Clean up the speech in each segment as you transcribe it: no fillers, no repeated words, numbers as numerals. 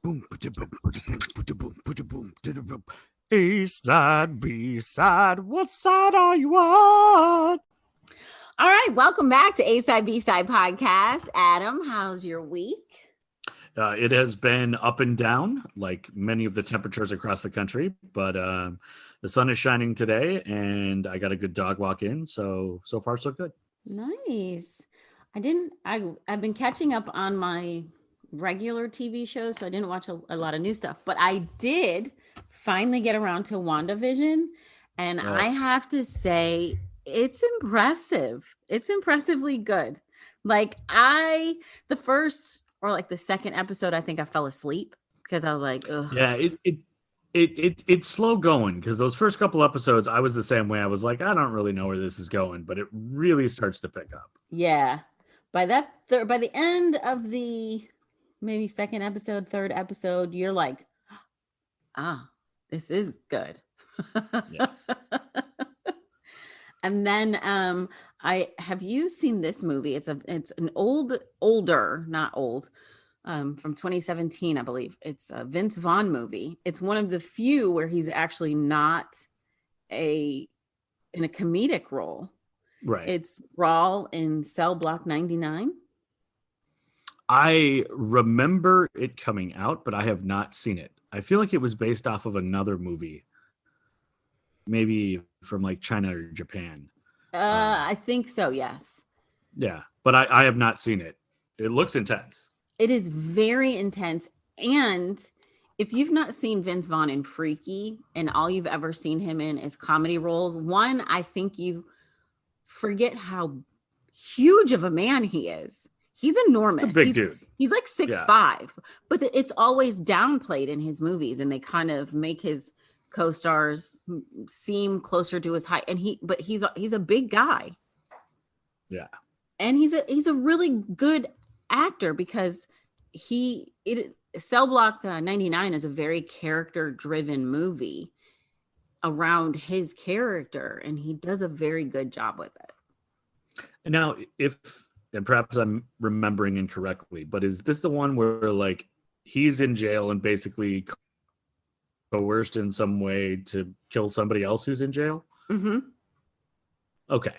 A side, B side, what side are you on? All right, welcome back to A Side, B Side podcast. Adam, how's your week? It has been up and down, like many of the temperatures across the country, but the sun is shining today, and I got a good dog walk in, so far so good. Nice. I've been catching up on my regular TV shows, so I didn't watch a lot of new stuff, but I did finally get around to WandaVision, and I have to say it's impressive. It's impressively good. Like the first or like the second episode, I think I fell asleep because I was like, ugh. Yeah, it's slow going because those first couple episodes, I was the same way. I was like, I don't really know where this is going, but it really starts to pick up. Yeah. By the end of the maybe second episode, third episode, you're like, this is good. Yeah. And then have you seen this movie? It's an older, not old, from 2017, I believe. It's a Vince Vaughn movie. It's one of the few where he's actually not in a comedic role. Right. It's Brawl in Cell Block 99. I remember it coming out, but I have not seen it. I feel like it was based off of another movie, maybe from like China or Japan. I think so, yes. Yeah, but I have not seen it. It looks intense. It is very intense. And if you've not seen Vince Vaughn in Freaky and all you've ever seen him in is comedy roles, one, I think you forget how huge of a man he is. He's enormous. He's a big dude. He's like 6'5", but it's always downplayed in his movies, and they kind of make his co-stars seem closer to his height. And he's a big guy. Yeah. And he's a really good actor because Cell Block 99 is a very character-driven movie around his character, and he does a very good job with it. And now, and perhaps I'm remembering incorrectly, but is this the one where like he's in jail and basically coerced in some way to kill somebody else who's in jail? Mm-hmm. Okay.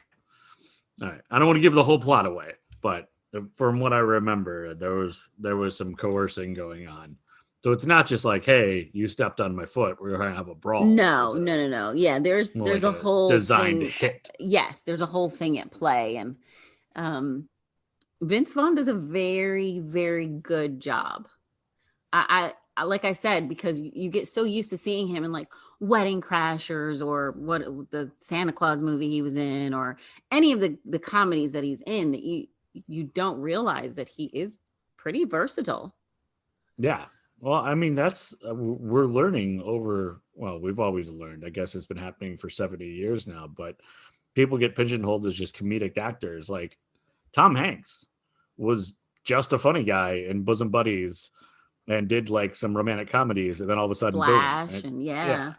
All right. I don't want to give the whole plot away, but from what I remember, there was some coercing going on. So it's not just like, hey, you stepped on my foot, we're going to have a brawl. No. Yeah, there's a whole designed hit. Yes, there's a whole thing at play, and Vince Vaughn does a very, very good job. I like I said, because you get so used to seeing him in like Wedding Crashers or what the Santa Claus movie he was in, or any of the comedies that he's in, that you don't realize that he is pretty versatile. Yeah. Well, I mean, we're learning we've always learned. I guess it's been happening for 70 years now, but people get pigeonholed as just comedic actors. Like Tom Hanks was just a funny guy in Bosom Buddies and did like some romantic comedies, and then all of a sudden, Splash, boom. And yeah.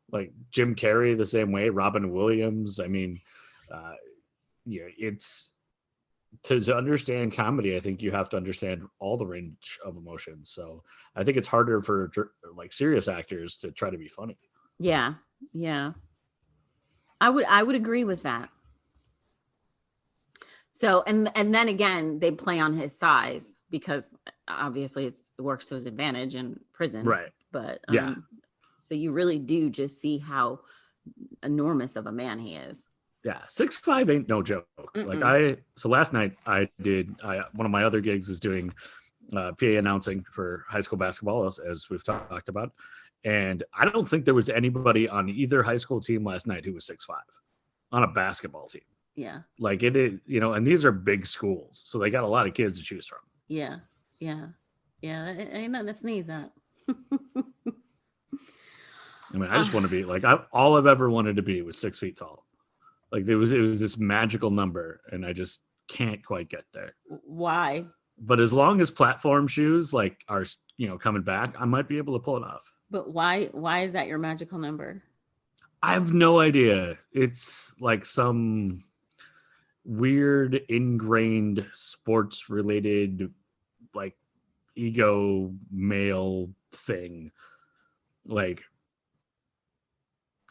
Like Jim Carrey the same way, Robin Williams. I mean, it's to understand comedy, I think you have to understand all the range of emotions. So I think it's harder for like serious actors to try to be funny. Yeah. I would agree with that. So, and then again, they play on his size because obviously it works to his advantage in prison. Right. But so you really do just see how enormous of a man he is. Yeah. 6'5" ain't no joke. Mm-mm. Like so last night one of my other gigs is doing PA announcing for high school basketball, as we've talked about. And I don't think there was anybody on either high school team last night who was 6'5" on a basketball team. Yeah. Like it is, and these are big schools, so they got a lot of kids to choose from. Yeah. Ain't nothing to sneeze at. I mean, I just want to be like, all I've ever wanted to be was 6 feet tall. Like it was this magical number, and I just can't quite get there. Why? But as long as platform shoes like are coming back, I might be able to pull it off. But why is that your magical number? I have no idea. It's like some weird ingrained sports related like ego male thing. Like,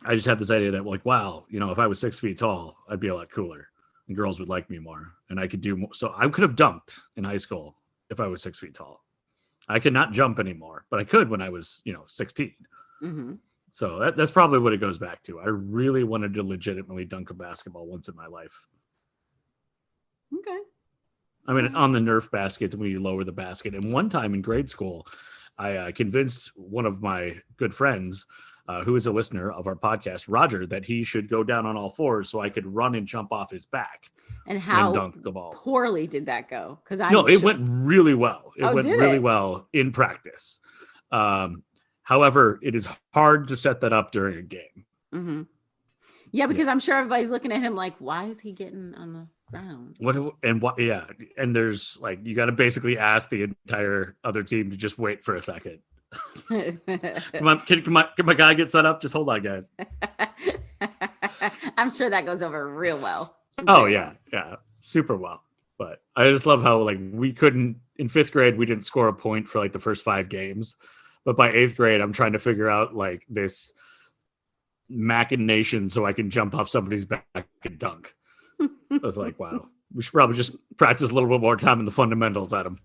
I just had this idea that, like, wow, if I was 6 feet tall, I'd be a lot cooler and girls would like me more and I could do more. So I could have dunked in high school if I was 6 feet tall. I could not jump anymore, but I could when I was, 16. Mm-hmm. So that's probably what it goes back to. I really wanted to legitimately dunk a basketball once in my life. Okay. I mean, on the Nerf basket, when you lower the basket. And one time in grade school, I convinced one of my good friends, who is a listener of our podcast, Roger, that he should go down on all fours so I could run and jump off his back and dunk the ball. Poorly did that go? Because it went really well. It went really well in practice. However, it is hard to set that up during a game. Mm-hmm. Yeah, because I'm sure everybody's looking at him like, why is he getting on the ground? Yeah, and there's like, you got to basically ask the entire other team to just wait for a second. Come on, can my guy get set up? Just hold on, guys. I'm sure that goes over real well. Oh yeah, super well. But I just love how, like, we couldn't in 5th grade, we didn't score a point for like the first 5 games, but by 8th grade, I'm trying to figure out like this machination so I can jump off somebody's back and dunk. I was like, wow, we should probably just practice a little bit more time in the fundamentals at them.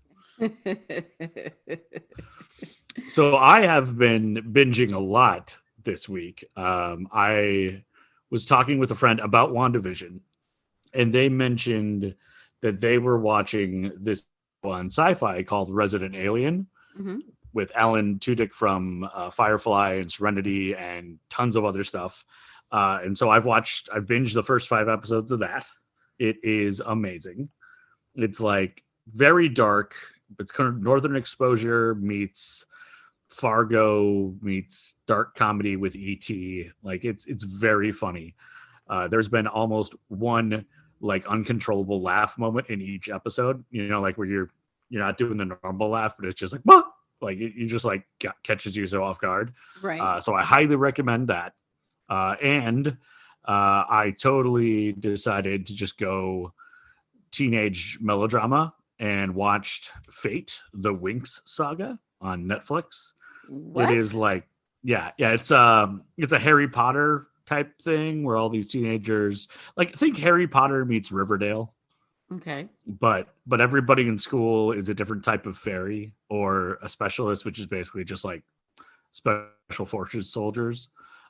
So I have been binging a lot this week. I was talking with a friend about WandaVision, and they mentioned that they were watching this on Sci-Fi called Resident Alien, mm-hmm. with Alan Tudyk from Firefly and Serenity and tons of other stuff. And so I've binged the first 5 episodes of that. It is amazing. It's like very dark. It's kind of Northern Exposure meets Fargo meets dark comedy with E.T. Like, it's very funny. There's been almost one like uncontrollable laugh moment in each episode, like where you're not doing the normal laugh, but it's just like, bah! Like you just like catches you so off guard. Right. So I highly recommend that. And I totally decided to just go teenage melodrama and watched Fate, the Winx saga on Netflix. What? It is like, it's a Harry Potter type thing where all these teenagers, like, think Harry Potter meets Riverdale. Okay. But everybody in school is a different type of fairy or a specialist, which is basically just like special forces soldiers.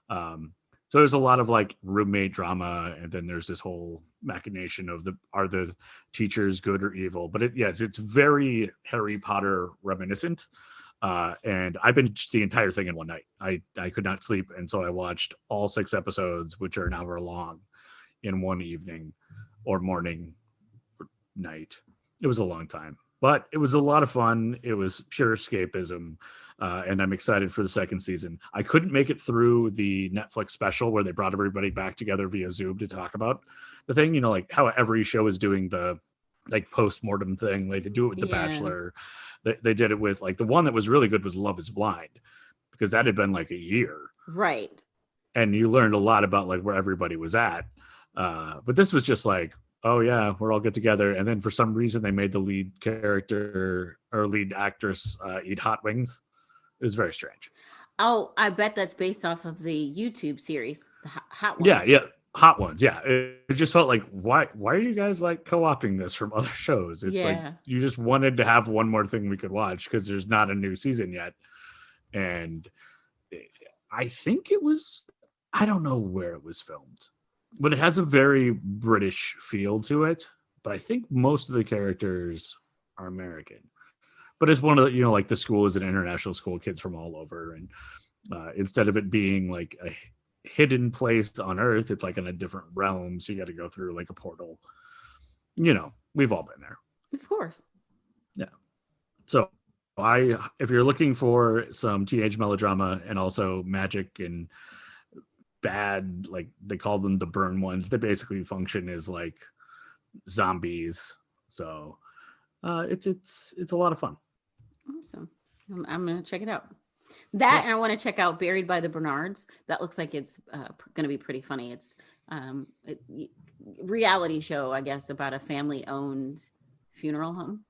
So there's a lot of like roommate drama, and then there's this whole machination of are the teachers good or evil? But it's very Harry Potter reminiscent. And I binged the entire thing in one night. I could not sleep, and so I watched all 6 episodes, which are an hour long, in one evening or morning or night. It was a long time, but it was a lot of fun. It was pure escapism. And I'm excited for the 2nd season. I couldn't make it through the Netflix special where they brought everybody back together via Zoom to talk about the thing, like how every show is doing the like post-mortem thing. Like they do it with The Bachelor. They did it with like the one that was really good was Love is Blind, because that had been like a year. Right. And you learned a lot about like where everybody was at. But this was just like, oh yeah, we're all get together. And then for some reason they made the lead character or lead actress eat hot wings. It was very strange. Oh, I bet that's based off of the YouTube series, the Hot Ones. Yeah, Hot Ones. Yeah, it just felt like, why are you guys like co-opting this from other shows? It's like you just wanted to have one more thing we could watch because there's not a new season yet. And I think I don't know where it was filmed, but it has a very British feel to it. But I think most of the characters are American. But it's one of the, like the school is an international school, kids from all over. And instead of it being like a hidden place on Earth, it's like in a different realm. So you got to go through like a portal. We've all been there. Of course. Yeah. So if you're looking for some teenage melodrama and also magic and bad, like they call them the burn ones, they basically function as like zombies. So it's a lot of fun. Awesome. I'm going to check it out. And I want to check out Buried by the Bernards. That looks like it's going to be pretty funny. It's reality show, I guess, about a family-owned funeral home.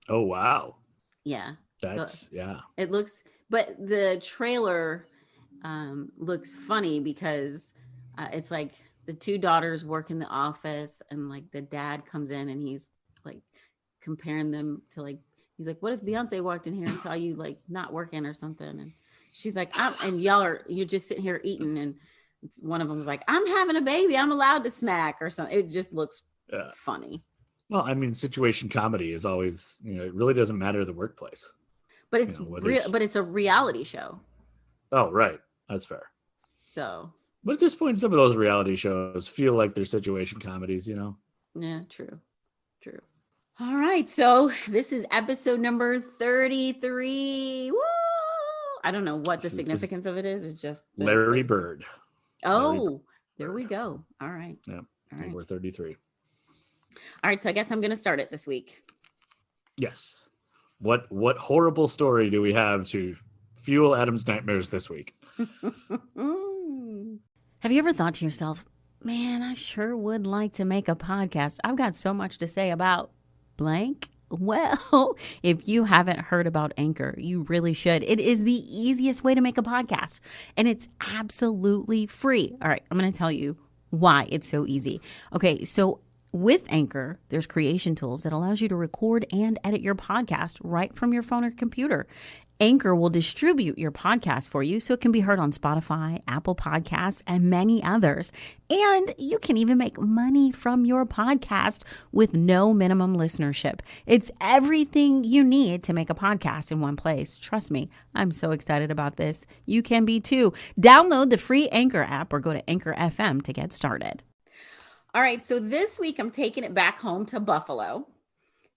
Oh, wow. Yeah. So yeah. it looks, but the trailer looks funny because it's like the two daughters work in the office, and like the dad comes in and he's like comparing them to like, he's like, what if Beyonce walked in here and saw you like not working or something? And she's like, and you're just sitting here eating. And one of them was like, I'm having a baby, I'm allowed to snack or something. It just looks funny. Well, I mean, situation comedy is always, it really doesn't matter the workplace. But it's real, but it's a reality show. Oh, right. That's fair. So, but at this point, some of those reality shows feel like they're situation comedies, Yeah, true. All right. So this is episode number 33. Woo! I don't know what the significance of it is. It's just Larry Bird. Oh, there we go. All right. Yeah. All right. We're 33. All right. So I guess I'm going to start it this week. Yes. What horrible story do we have to fuel Adam's nightmares this week? Have you ever thought to yourself, man, I sure would like to make a podcast. I've got so much to say about blank. Well, if you haven't heard about Anchor, you really should. It is the easiest way to make a podcast, and it's absolutely free. All right, I'm going to tell you why it's so easy. Okay, so with Anchor, there's creation tools that allows you to record and edit your podcast right from your phone or computer. Anchor will distribute your podcast for you so it can be heard on Spotify, Apple Podcasts, and many others. And you can even make money from your podcast with no minimum listenership. It's everything you need to make a podcast in one place. Trust me, I'm so excited about this. You can be too. Download the free Anchor app or go to Anchor FM to get started. All right, so this week I'm taking it back home to Buffalo.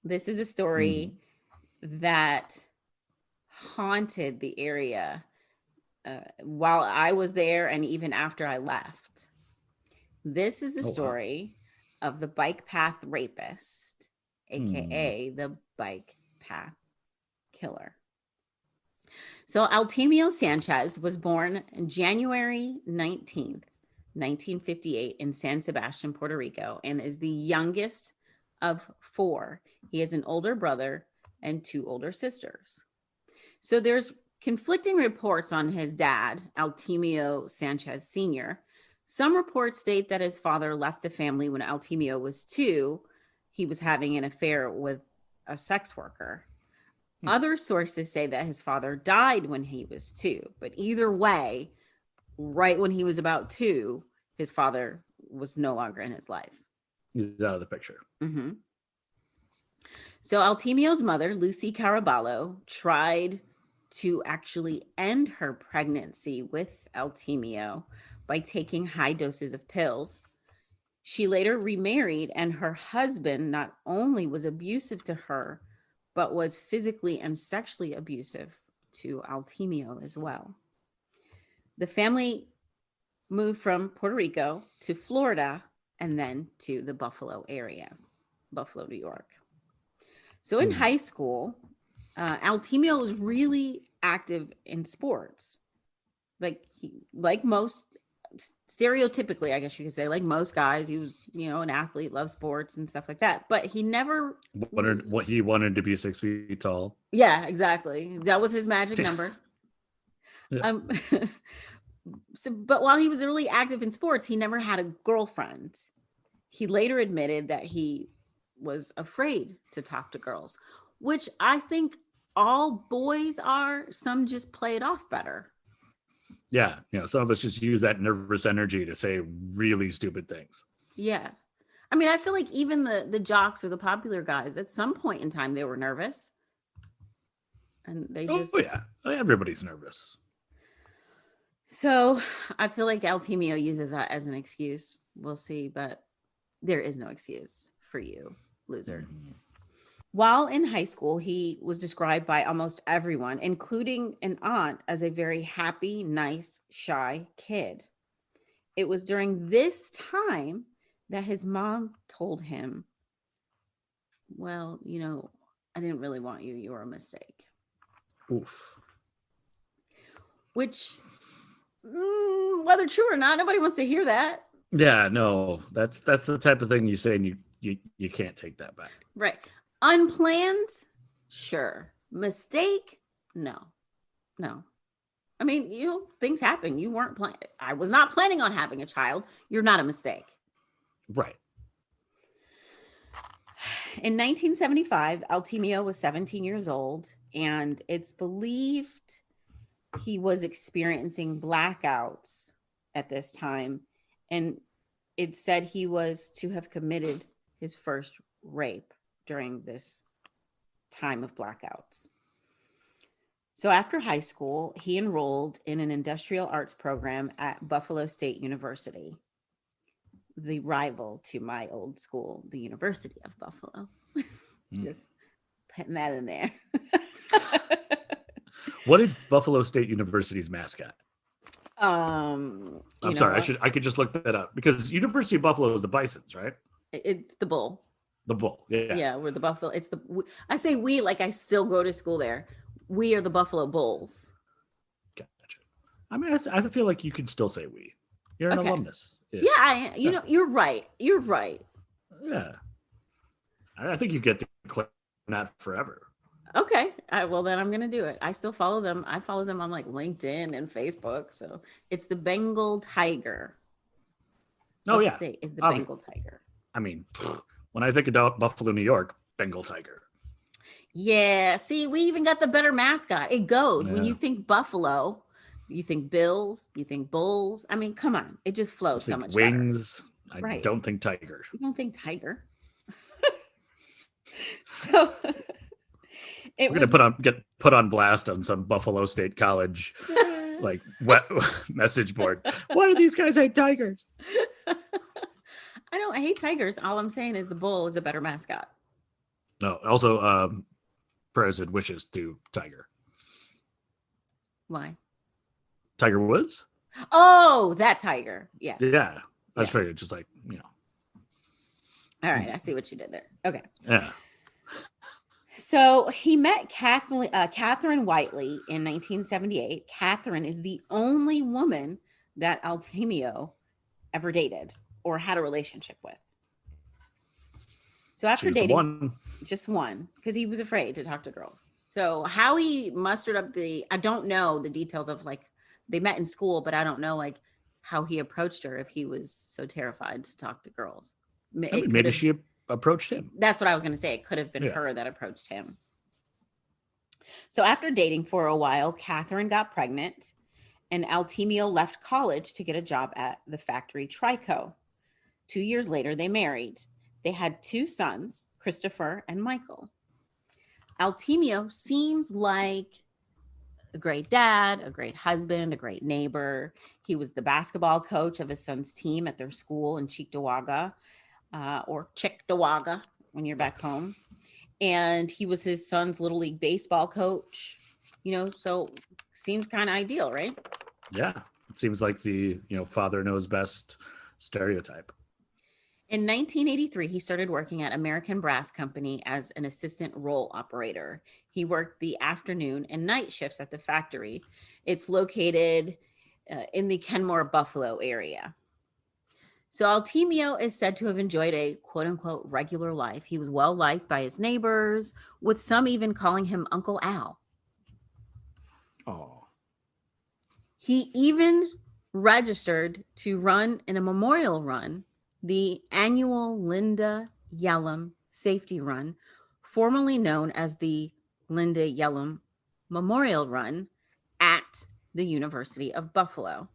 This is a story that haunted the area while I was there and even after I left. This is the story of the Bike Path Rapist, aka the Bike Path Killer. So Altemio Sanchez was born January 19th, 1958 in San Sebastian, Puerto Rico, and is the youngest of four. He has an older brother and two older sisters. So there's conflicting reports on his dad, Altemio Sanchez Sr. Some reports state that his father left the family when Altemio was 2. He was having an affair with a sex worker. Other sources say that his father died when he was 2. But either way, right when he was about 2, his father was no longer in his life. He's out of the picture. Mm-hmm. So Altemio's mother, Lucy Caraballo, tried to actually end her pregnancy with Altemio by taking high doses of pills. She later remarried, and her husband not only was abusive to her, but was physically and sexually abusive to Altemio as well. The family moved from Puerto Rico to Florida and then to the Buffalo area, Buffalo, New York. So in high school, Altemio was really active in sports. Like most, stereotypically, I guess you could say, like most guys, he was, an athlete, loved sports and stuff like that. But he never wanted to be 6 feet tall. Yeah, exactly. That was his magic number. Yeah. But while he was really active in sports, he never had a girlfriend. He later admitted that he was afraid to talk to girls, which I think all boys are. Some just play it off better. Yeah. Some of us just use that nervous energy to say really stupid things. Yeah. I mean, I feel like even the jocks or the popular guys, at some point in time, they were nervous. And they just... Oh, yeah. Everybody's nervous. So I feel like Altemio uses that as an excuse. We'll see, but there is no excuse for you, loser. Mm-hmm. While in high school, he was described by almost everyone, including an aunt, as a very happy, nice, shy kid. It was during this time that his mom told him, well, I didn't really want you. You were a mistake. Oof. Which... whether true or not, nobody wants to hear that. Yeah, no, that's the type of thing you say, and you can't take that back. Right. Unplanned, sure. Mistake? No. I mean, things happen. You weren't planning. I was not planning on having a child. You're not a mistake. Right. In 1975, Altemio was 17 years old, and it's believed he was experiencing blackouts at this time. And it said he was to have committed his first rape during this time of blackouts. So after high school, he enrolled in an industrial arts program at Buffalo State University, the rival to my old school, the University of Buffalo. Just putting that in there. What is Buffalo State University's mascot? I'm sorry, I could just look that up, because University of Buffalo is the Bisons, right? It's the bull. The bull. Yeah, we're the Buffalo. I say we like I still go to school there. We are the Buffalo Bulls. Gotcha. I mean, I feel like you can still say we. You're an alumnus. Yeah, you're right. You're right. Yeah. I think you get to claim that forever. Okay. Well, then I'm going to do it. I still follow them. I follow them on like LinkedIn and Facebook. So it's the Bengal Tiger. Oh, yeah. State is the Bengal Tiger. I mean, when I think about Buffalo, New York, Bengal Tiger. Yeah. See, we even got the better mascot. It goes. When you think Buffalo, you think Bills, you think Bulls. I mean, come on. It just flows so much wings. Better. I don't think Tiger. You don't think Tiger? So we're gonna get put on blast on some Buffalo State College like message board. Why do these guys hate tigers? I don't hate tigers. All I'm saying is the bull is a better mascot. No, also prayers and wishes to Tiger. Why? Tiger Woods? Oh, that Tiger. Yes. Yeah. I figured just like, All right. I see what you did there. Okay. Yeah. So he met Katherine Whiteley in 1978. Katherine is the only woman that Altemio ever dated or had a relationship with. So after dating, just one, because he was afraid to talk to girls. So how he mustered up I don't know the details of like, they met in school, but I don't know like how he approached her if he was so terrified to talk to girls. Maybe she approached him. That's what I was going to say. It could have been her that approached him. So after dating for a while, Katherine got pregnant and Altemio left college to get a job at the factory Trico. 2 years later, they married. They had 2 sons, Christopher and Michael. Altemio seems like a great dad, a great husband, a great neighbor. He was the basketball coach of his son's team at their school in Cheektowaga, or Cheektowaga when you're back home. And he was his son's little league baseball coach, so seems kind of ideal, right? Yeah. It seems like the, father knows best stereotype. In 1983, he started working at American Brass Company as an assistant roll operator. He worked the afternoon and night shifts at the factory. It's located in the Kenmore, Buffalo area. So Altemio is said to have enjoyed a quote unquote regular life. He was well liked by his neighbors, with some even calling him Uncle Al. Oh. He even registered to run in a memorial run, the annual Linda Yellum Safety Run, formerly known as the Linda Yellum Memorial Run at the University of Buffalo.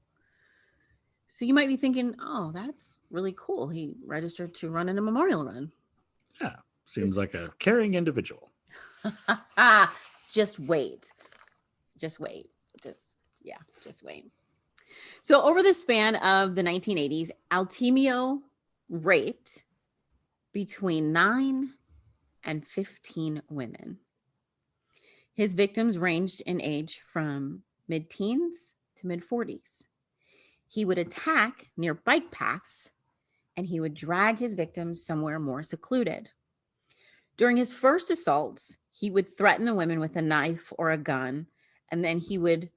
So you might be thinking, oh, that's really cool. He registered to run in a memorial run. Yeah, seems like a caring individual. Just wait. Just wait. Just wait. So over the span of the 1980s, Altemio raped between 9 and 15 women. His victims ranged in age from mid-teens to mid-40s. He would attack near bike paths, and he would drag his victims somewhere more secluded. During his first assaults, he would threaten the women with a knife or a gun, and then he would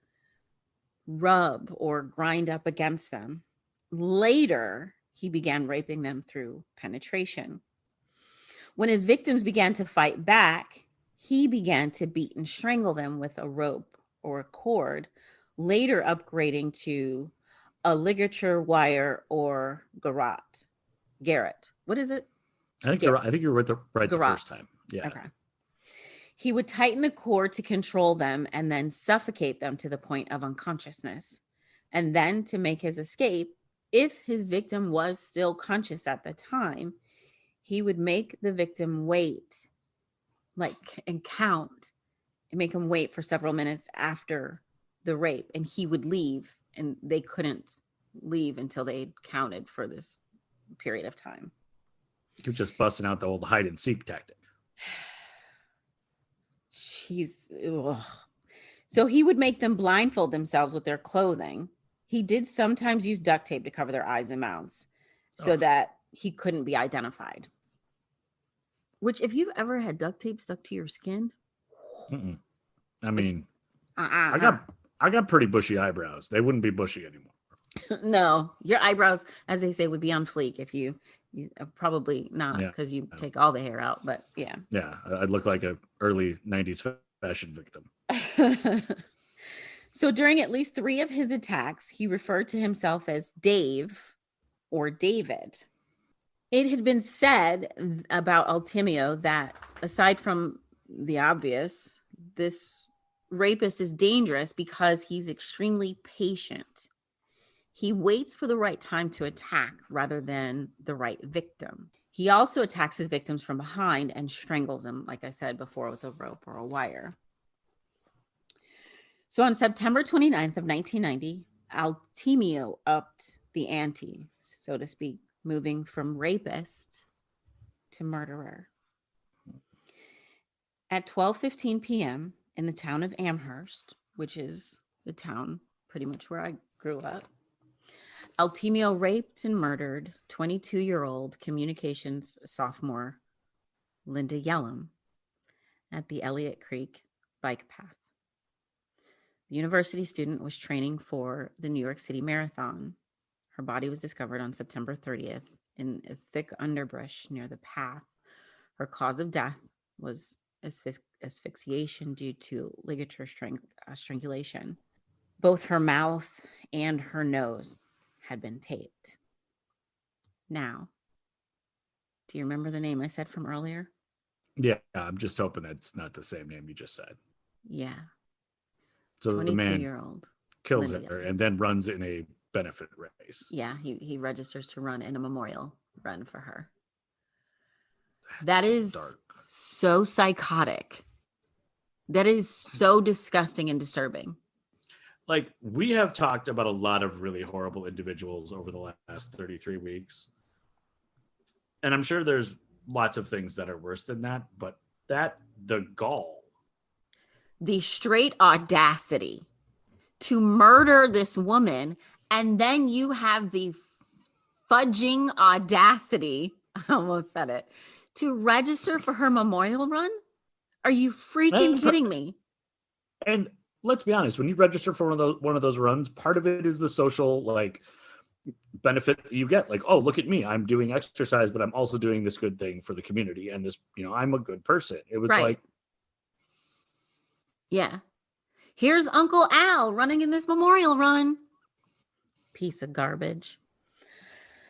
rub or grind up against them. Later, he began raping them through penetration. When his victims began to fight back, He began to beat and strangle them with a rope or a cord, later upgrading to a ligature wire or garrote. Garrett. What is it? I think you were right the first Garrote. time. Yeah. Okay. He would tighten the cord to control them and then suffocate them to the point of unconsciousness. And then to make his escape, if his victim was still conscious at the time, he would make the victim wait, and count and make him wait for several minutes after the rape. And he would leave, and they couldn't leave until they counted for this period of time. You're just busting out the old hide and seek tactic. So he would make them blindfold themselves with their clothing. He did sometimes use duct tape to cover their eyes and mouths so that he couldn't be identified. Which, if you've ever had duct tape stuck to your skin, I mean, I got pretty bushy eyebrows. They wouldn't be bushy anymore. No, your eyebrows, as they say, would be on fleek if you probably not, because you take all the hair out. But yeah, I'd look like a early 90s fashion victim. So during at least 3 of his attacks, he referred to himself as Dave or David. It had been said about Altemio that, aside from the obvious, this rapist is dangerous because he's extremely patient. He waits for the right time to attack rather than the right victim. He also attacks his victims from behind and strangles them, like I said before, with a rope or a wire. So on September 29th of 1990, Altemio upped the ante, so to speak, moving from rapist to murderer. At 12:15 p.m. in the town of Amherst, which is the town pretty much where I grew up, Altemio raped and murdered 22-year-old communications sophomore Linda Yellum at the Elliott Creek Bike Path. The university student was training for the New York City Marathon. Her body was discovered on September 30th in a thick underbrush near the path. Her cause of death was asphyxiation due to ligature strangulation. Both her mouth and her nose had been taped. Now, do you remember the name I said from earlier? Yeah, I'm just hoping that's not the same name you just said. Yeah. So the man 22-year-old kills Linda her and then runs in a benefit race. Yeah, he registers to run in a memorial run for her. That is dark. So psychotic. That is so disgusting and disturbing. Like, we have talked about a lot of really horrible individuals over the last 33 weeks. And I'm sure there's lots of things that are worse than that, but the gall. The straight audacity to murder this woman, and then you have the fudging audacity, I almost said it, to register for her memorial run? Are you freaking kidding me? And let's be honest, when you register for one of those runs, part of it is the social benefit that you get. Like, oh, look at me, I'm doing exercise, but I'm also doing this good thing for the community, and this, I'm a good person. It was right. Yeah. Here's Uncle Al running in this memorial run. Piece of garbage.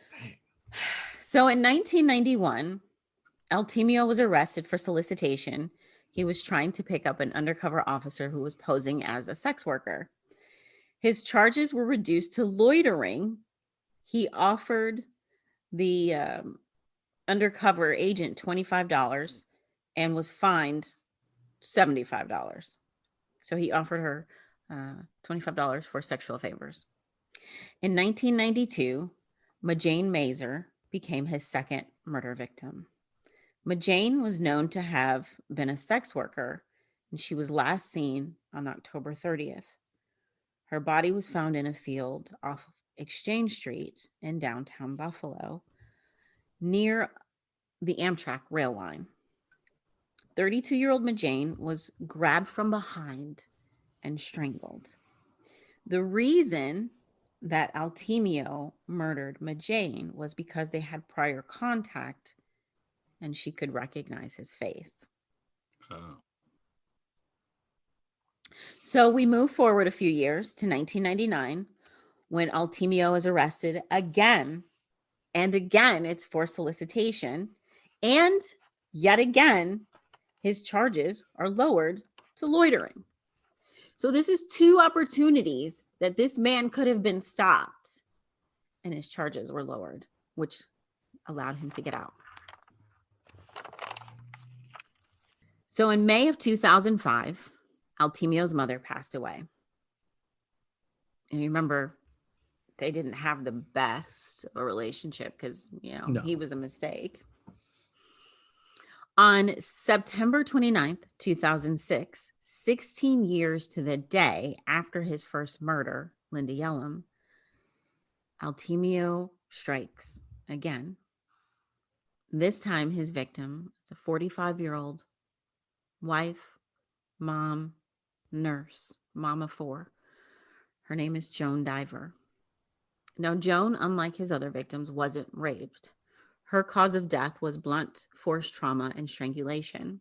Dang. So in 1991, Altemio was arrested for solicitation. He was trying to pick up an undercover officer who was posing as a sex worker. His charges were reduced to loitering. He offered the undercover agent $25 and was fined $75. So he offered her $25 for sexual favors. In 1992, Majane Mazer became his second murder victim. Majane was known to have been a sex worker, and she was last seen on October 30th. Her body was found in a field off Exchange Street in downtown Buffalo, near the Amtrak rail line. 32-year-old Majane was grabbed from behind and strangled. The reason that Altemio murdered Majane was because they had prior contact and she could recognize his face. Oh. So we move forward a few years to 1999 when Altemio is arrested again. And again, it's for solicitation. And yet again, his charges are lowered to loitering. So this is two opportunities that this man could have been stopped, and his charges were lowered, which allowed him to get out. So in May of 2005, Altemio's mother passed away. And remember, they didn't have the best of a relationship because, he was a mistake. On September 29th, 2006, 16 years to the day after his first murder, Linda Yellum, Altemio strikes again. This time, his victim is a 45-year-old wife, mom, nurse, mom of 4. Her name is Joan Diver. Now, Joan, unlike his other victims, wasn't raped. Her cause of death was blunt force trauma and strangulation.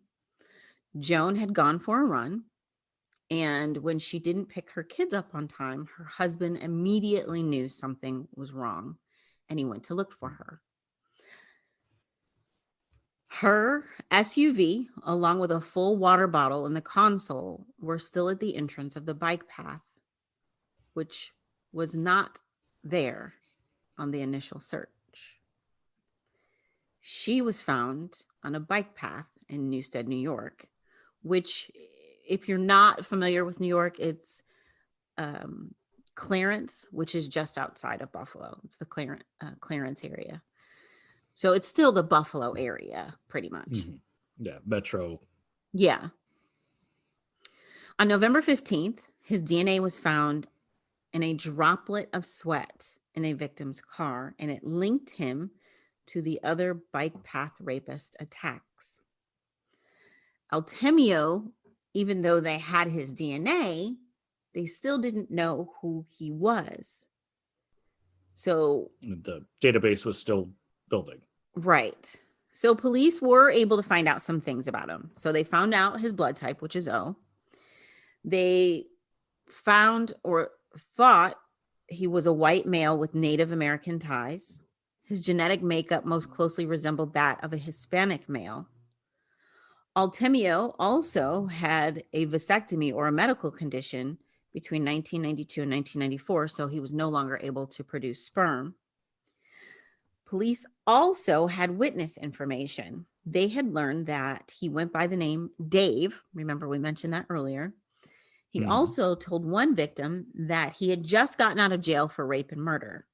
Joan had gone for a run, and when she didn't pick her kids up on time, her husband immediately knew something was wrong, and he went to look for her. Her SUV, along with a full water bottle in the console, were still at the entrance of the bike path, which was not there on the initial search. She was found on a bike path in Newstead, New York, which, if you're not familiar with New York, it's Clarence, which is just outside of Buffalo. It's the Clarence area. So it's still the Buffalo area, pretty much. Mm-hmm. Yeah, Metro. Yeah. On November 15th, his DNA was found in a droplet of sweat in a victim's car, and it linked him to the other Bike Path Rapist attacks. Altemio, even though they had his DNA, they still didn't know who he was. So the database was still building. Right. So police were able to find out some things about him. So they found out his blood type, which is O. They found or thought he was a white male with Native American ties. His genetic makeup most closely resembled that of a Hispanic male. Altemio also had a vasectomy or a medical condition between 1992 and 1994, so he was no longer able to produce sperm. Police also had witness information. They had learned that he went by the name Dave. Remember, we mentioned that earlier. He also told one victim that he had just gotten out of jail for rape and murder.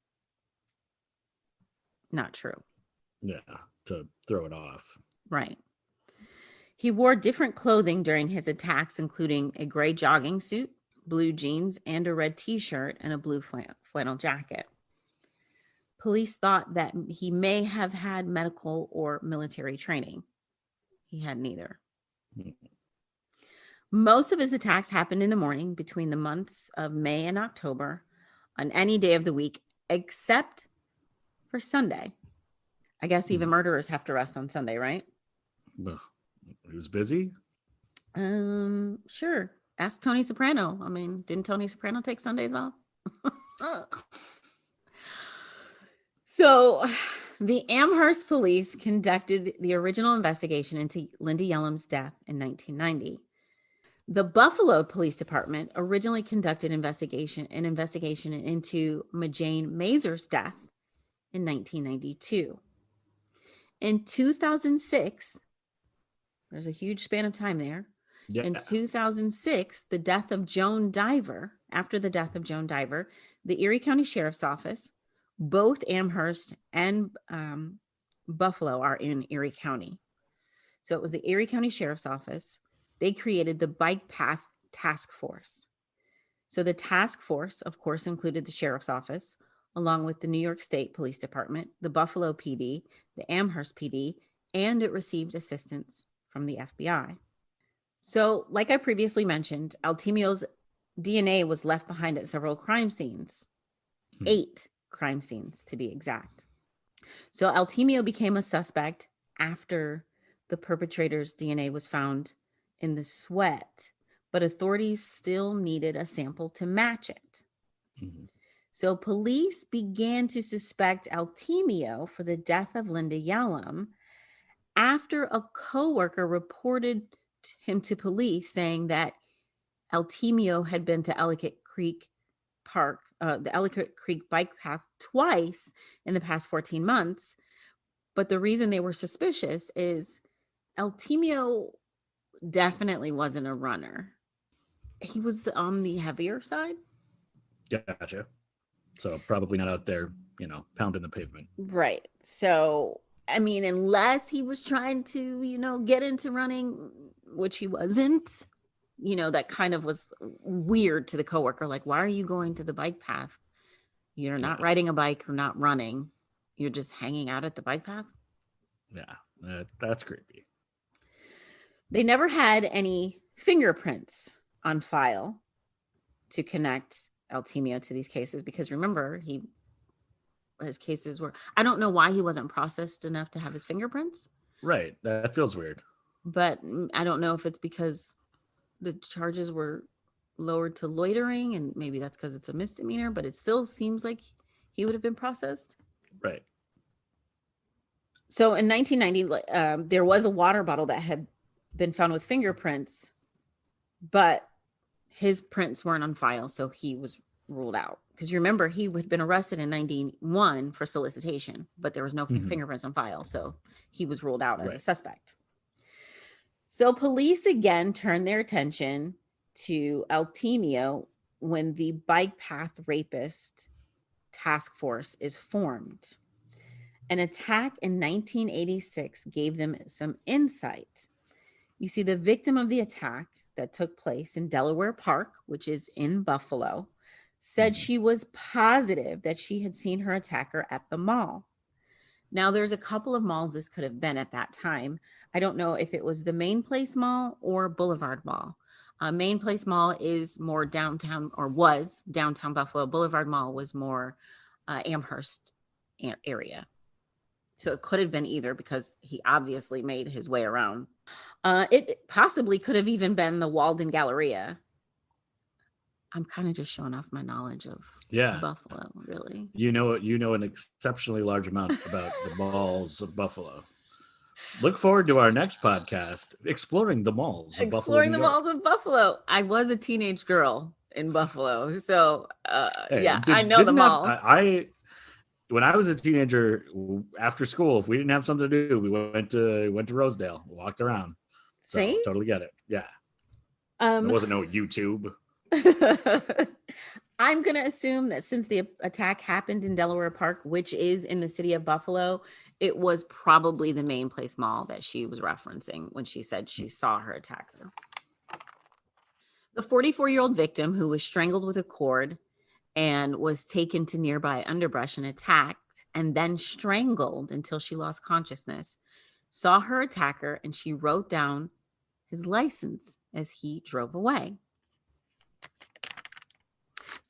Not true. Yeah, to throw it off. Right. He wore different clothing during his attacks, including a gray jogging suit, blue jeans, and a red t-shirt and a blue flannel jacket. Police thought that he may have had medical or military training. He had neither. Most of his attacks happened in the morning between the months of May and October on any day of the week, except for Sunday. I guess even murderers have to rest on Sunday, right? He was busy? Sure. Ask Tony Soprano. I mean, didn't Tony Soprano take Sundays off? So the Amherst police conducted the original investigation into Linda Yellum's death in 1990. The Buffalo Police Department originally conducted an investigation into Majane Mazur's death in 1992. In 2006, there's a huge span of time there. Yeah. In 2006, after the death of Joan Diver, the Erie County Sheriff's Office, both Amherst and Buffalo are in Erie County. So it was the Erie County Sheriff's Office. They created the Bike Path Task Force. So the task force, of course, included the Sheriff's Office, along with the New York State Police Department, the Buffalo PD, the Amherst PD, and it received assistance from the FBI. So, like I previously mentioned, Altemio's DNA was left behind at several crime scenes. 8 crime scenes, to be exact. So Altemio became a suspect after the perpetrator's DNA was found in the sweat, but authorities still needed a sample to match it. Mhm. So police began to suspect Altemio for the death of Linda Yalom after a coworker reported him to police saying that Altemio had been to Ellicott Creek Park, the Ellicott Creek bike path twice in the past 14 months. But the reason they were suspicious is Altemio definitely wasn't a runner. He was on the heavier side. Gotcha. So probably not out there, pounding the pavement. Right. So, I mean, unless he was trying to, get into running, which he wasn't, that kind of was weird to the coworker. Like, why are you going to the bike path? You're not riding a bike or not running. You're just hanging out at the bike path. Yeah, that's creepy. They never had any fingerprints on file to connect Altemio to these cases because remember, his cases were, I don't know why he wasn't processed enough to have his fingerprints. Right. That feels weird. But I don't know if it's because the charges were lowered to loitering and maybe that's because it's a misdemeanor, but it still seems like he would have been processed. Right. So in 1990, there was a water bottle that had been found with fingerprints, but his prints weren't on file, so he was ruled out. Because you remember, he had been arrested in 91 for solicitation, but there was no fingerprints on file, so he was ruled out as a suspect. So police again turned their attention to Altemio when the Bike Path Rapist task force is formed. An attack in 1986 gave them some insight. You see, the victim of the attack that took place in Delaware Park, which is in Buffalo, said she was positive that she had seen her attacker at the mall. Now, there's a couple of malls this could have been at that time. I don't know if it was the Main Place Mall or Boulevard Mall. Main Place Mall is more downtown, or was downtown Buffalo. Boulevard Mall was more Amherst area. So it could have been either because he obviously made his way around. It possibly could have even been the Walden Galleria. I'm kind of just showing off my knowledge of Buffalo, really. You know an exceptionally large amount about the malls of Buffalo. Look forward to our next podcast, exploring the malls of Buffalo. Exploring the malls of Buffalo. I was a teenage girl in Buffalo, so I know the malls. When I was a teenager, after school, if we didn't have something to do, we went to Rosedale, walked around. So totally get it. Yeah. There wasn't no YouTube. I'm going to assume that since the attack happened in Delaware Park, which is in the city of Buffalo, it was probably the Main Place Mall that she was referencing when she said she saw her attacker. The 44-year-old victim, who was strangled with a cord and was taken to nearby underbrush and attacked and then strangled until she lost consciousness, saw her attacker and she wrote down his license as he drove away.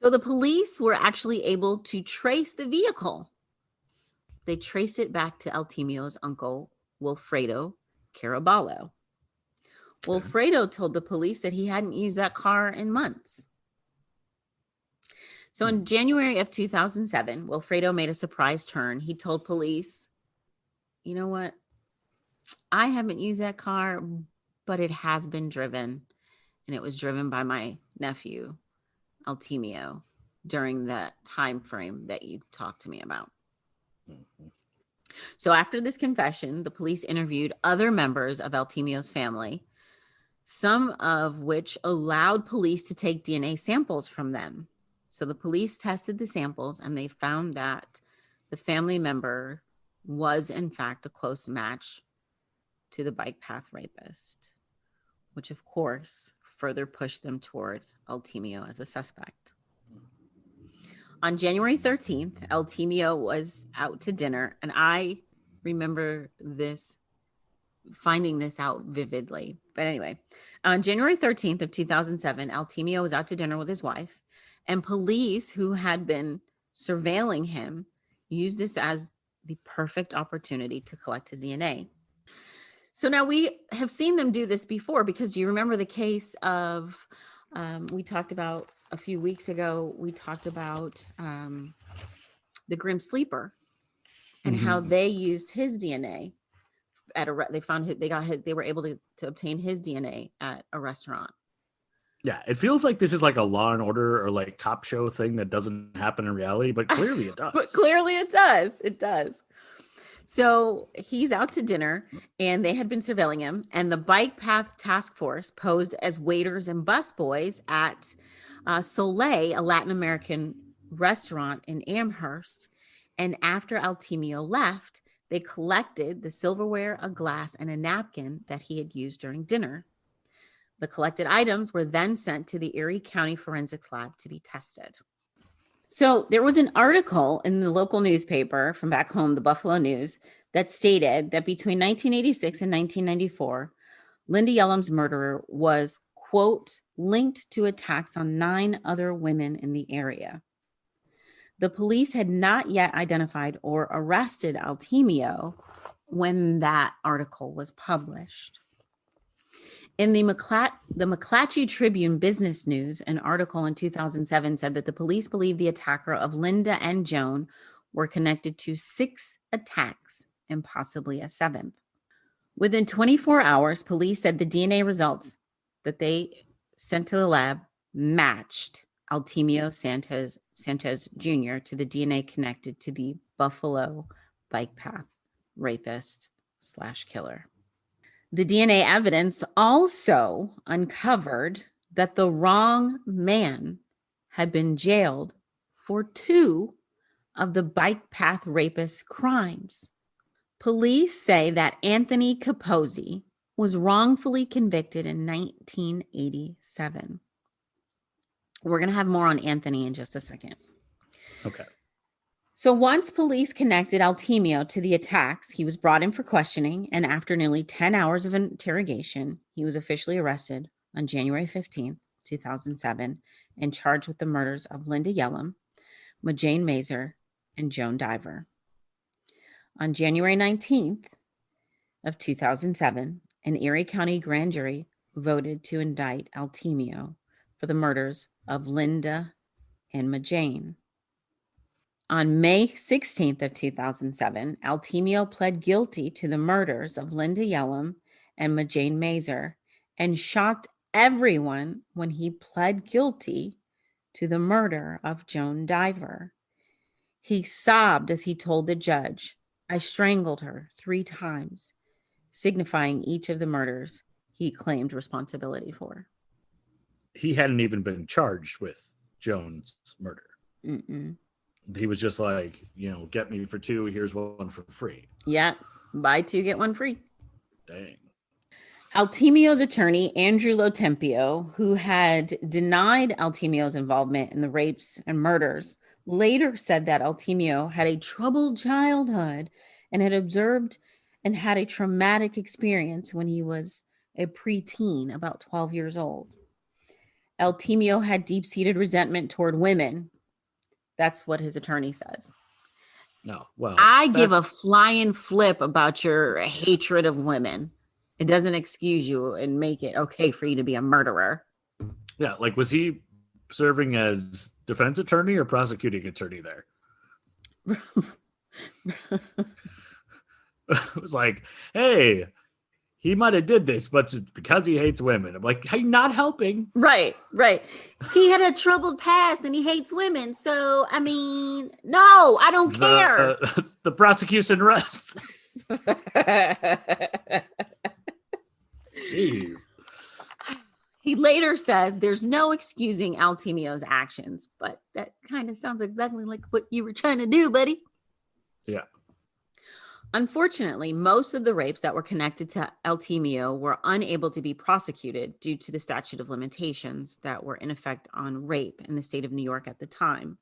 So the police were actually able to trace the vehicle. They traced it back to Altemio's uncle, Wilfredo Caraballo. Wilfredo told the police that he hadn't used that car in months. So in January of 2007, Wilfredo made a surprise turn. He told police, you know what? I haven't used that car, but it has been driven. And it was driven by my nephew, Altemio, during that time frame that you talked to me about. So after this confession, the police interviewed other members of Altemio's family, some of which allowed police to take DNA samples from them. So the police tested the samples and they found that the family member was in fact a close match to the Bike Path Rapist, which of course further pushed them toward Altemio as a suspect. On January 13th, Altemio was out to dinner, and I remember finding this out vividly. But anyway, on January 13th of 2007, Altemio was out to dinner with his wife, and police who had been surveilling him used this as the perfect opportunity to collect his DNA. So now we have seen them do this before, because do you remember the case of, we talked about a few weeks ago, we talked about the Grim Sleeper and how they used his DNA at a, they found they were able to obtain his DNA at a restaurant. Yeah, it feels like this is like a Law and Order or like cop show thing that doesn't happen in reality, but clearly it does. But clearly it does. It does. So he's out to dinner and they had been surveilling him, and the Bike Path Task Force posed as waiters and busboys at Soleil, a Latin American restaurant in Amherst. And after Altemio left, they collected the silverware, a glass, and a napkin that he had used during dinner. The collected items were then sent to the Erie County Forensics Lab to be tested. So there was an article in the local newspaper from back home, the Buffalo News, that stated that between 1986 and 1994, Linda Yellum's murderer was, quote, linked to attacks on 9 other women in the area. The police had not yet identified or arrested Altemio when that article was published. In the McClatchy Tribune Business News, an article in 2007 said that the police believed the attacker of Linda and Joan were connected to 6 attacks and possibly a 7th. Within 24 hours, police said the DNA results that they sent to the lab matched Altemio Sanchez Jr. to the DNA connected to the Buffalo Bike Path Rapist / killer. The DNA evidence also uncovered that the wrong man had been jailed for 2 of the Bike Path Rapist crimes. Police say that Anthony Kaposi was wrongfully convicted in 1987. We're going to have more on Anthony in just a second. Okay. So once police connected Altemio to the attacks, he was brought in for questioning, and after nearly 10 hours of interrogation, he was officially arrested on January 15th, 2007, and charged with the murders of Linda Yellum, Majane Mazer, and Joan Diver. On January 19th of 2007, an Erie County grand jury voted to indict Altemio for the murders of Linda and Majane. On May 16th of 2007, Altemio pled guilty to the murders of Linda Yellum and Majane Mazer and shocked everyone when he pled guilty to the murder of Joan Diver. He sobbed as he told the judge, "I strangled her 3 times," signifying each of the murders he claimed responsibility for. He hadn't even been charged with Joan's murder. Mm-mm. He was just like, get me for 2. Here's one for free. Yeah. Buy 2, get 1 free. Dang. Altemio's attorney, Andrew Lotempio, who had denied Altemio's involvement in the rapes and murders, later said that Altemio had a troubled childhood and had observed and had a traumatic experience when he was a preteen, about 12 years old. Altemio had deep-seated resentment toward women. That's what his attorney says. No, well, I give a flying flip about your hatred of women. It doesn't excuse you and make it okay for you to be a murderer. Yeah, like, was he serving as defense attorney or prosecuting attorney there? It was like, hey, he might have did this, but it's because he hates women. I'm like, hey, not helping. Right. He had a troubled past and he hates women. So, I mean, no, I don't care. The prosecution rests. Jeez. He later says there's no excusing Altemio's actions, but that kind of sounds exactly like what you were trying to do, buddy. Yeah. Unfortunately, most of the rapes that were connected to Altemio were unable to be prosecuted due to the statute of limitations that were in effect on rape in the state of New York at the time.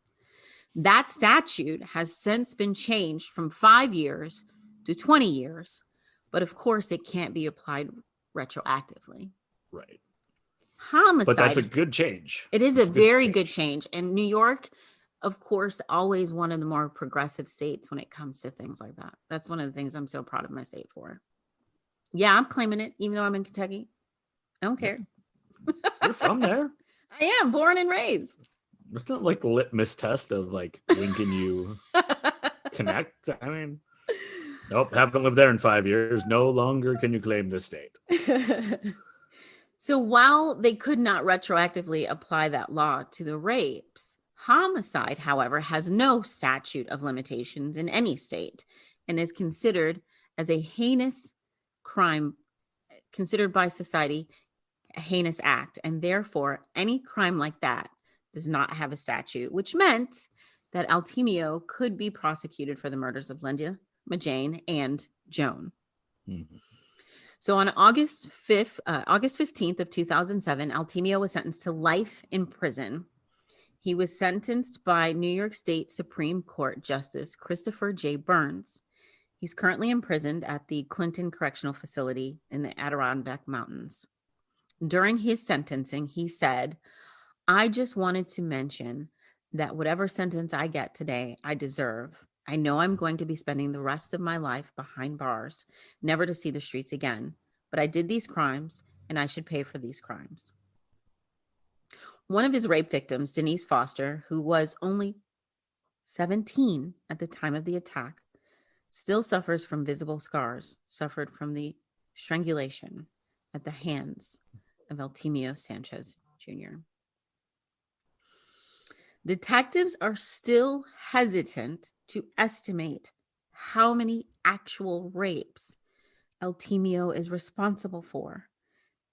That statute has since been changed from 5 years to 20 years, but of course it can't be applied retroactively. Right. Homicide. But that's a good change. It is a very good change. And New York, of course, always one of the more progressive states when it comes to things like that. That's one of the things I'm so proud of my state for. Yeah, I'm claiming it, even though I'm in Kentucky. I don't care. You're from there. I am born and raised. It's not like the litmus test of like when can you connect. I mean, nope, haven't lived there in 5 years. No longer can you claim this state. So while they could not retroactively apply that law to the rapes, homicide, however, has no statute of limitations in any state and is considered as a heinous crime, considered by society a heinous act. And therefore, any crime like that does not have a statute, which meant that Altemio could be prosecuted for the murders of Linda, Majane, and Joan. Mm-hmm. So on August 15th of 2007, Altemio was sentenced to life in prison. He was sentenced by New York State Supreme Court Justice Christopher J. Burns. He's currently imprisoned at the Clinton Correctional Facility in the Adirondack Mountains. During his sentencing, he said, "I just wanted to mention that whatever sentence I get today, I deserve. I know I'm going to be spending the rest of my life behind bars, never to see the streets again. But I did these crimes, and I should pay for these crimes." One of his rape victims, Denise Foster, who was only 17 at the time of the attack, still suffers from visible scars suffered from the strangulation at the hands of Altemio Sanchez Jr. Detectives are still hesitant to estimate how many actual rapes Altemio is responsible for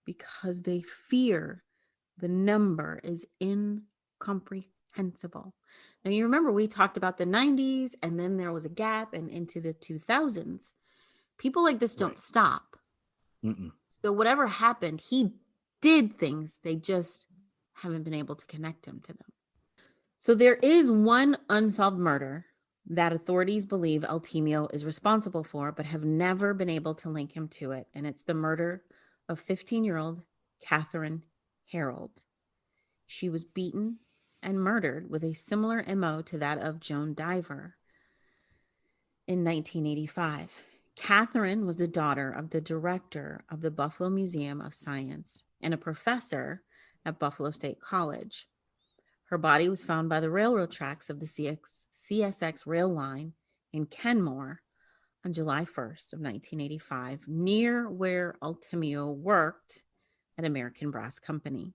because they fear the number is incomprehensible. Now, you remember we talked about the 90s and then there was a gap and into the 2000s. People like this don't stop. Mm-mm. So whatever happened, he did things. They just haven't been able to connect him to them. So there is one unsolved murder that authorities believe Altemio is responsible for, but have never been able to link him to it. And it's the murder of 15-year-old Katherine Harold. She was beaten and murdered with a similar MO to that of Joan Diver in 1985. Katherine was the daughter of the director of the Buffalo Museum of Science and a professor at Buffalo State College. Her body was found by the railroad tracks of the CSX rail line in Kenmore on July 1st of 1985, near where Altemio worked at American Brass Company.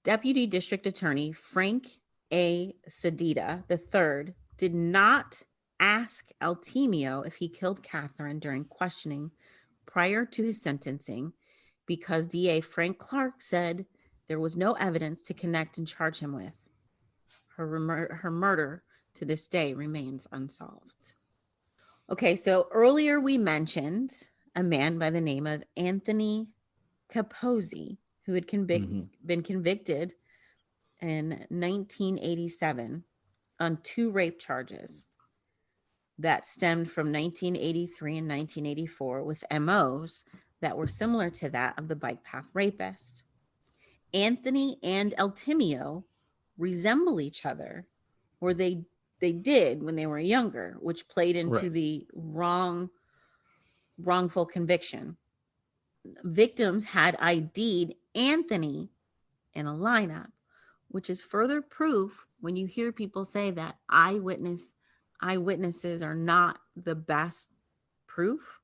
Deputy District Attorney Frank A. Sedita III did not ask Altemio if he killed Katherine during questioning prior to his sentencing because DA Frank Clark said there was no evidence to connect and charge him with. Her murder to this day remains unsolved. Okay, so earlier we mentioned a man by the name of Anthony Kaposi, who had been convicted in 1987 on 2 rape charges that stemmed from 1983 and 1984 with MOs that were similar to that of the Bike Path Rapist. Anthony and Altemio resemble each other, or they did when they were younger, which played into the wrongful conviction. Victims had ID'd Anthony in a lineup, which is further proof when you hear people say that eyewitnesses are not the best proof.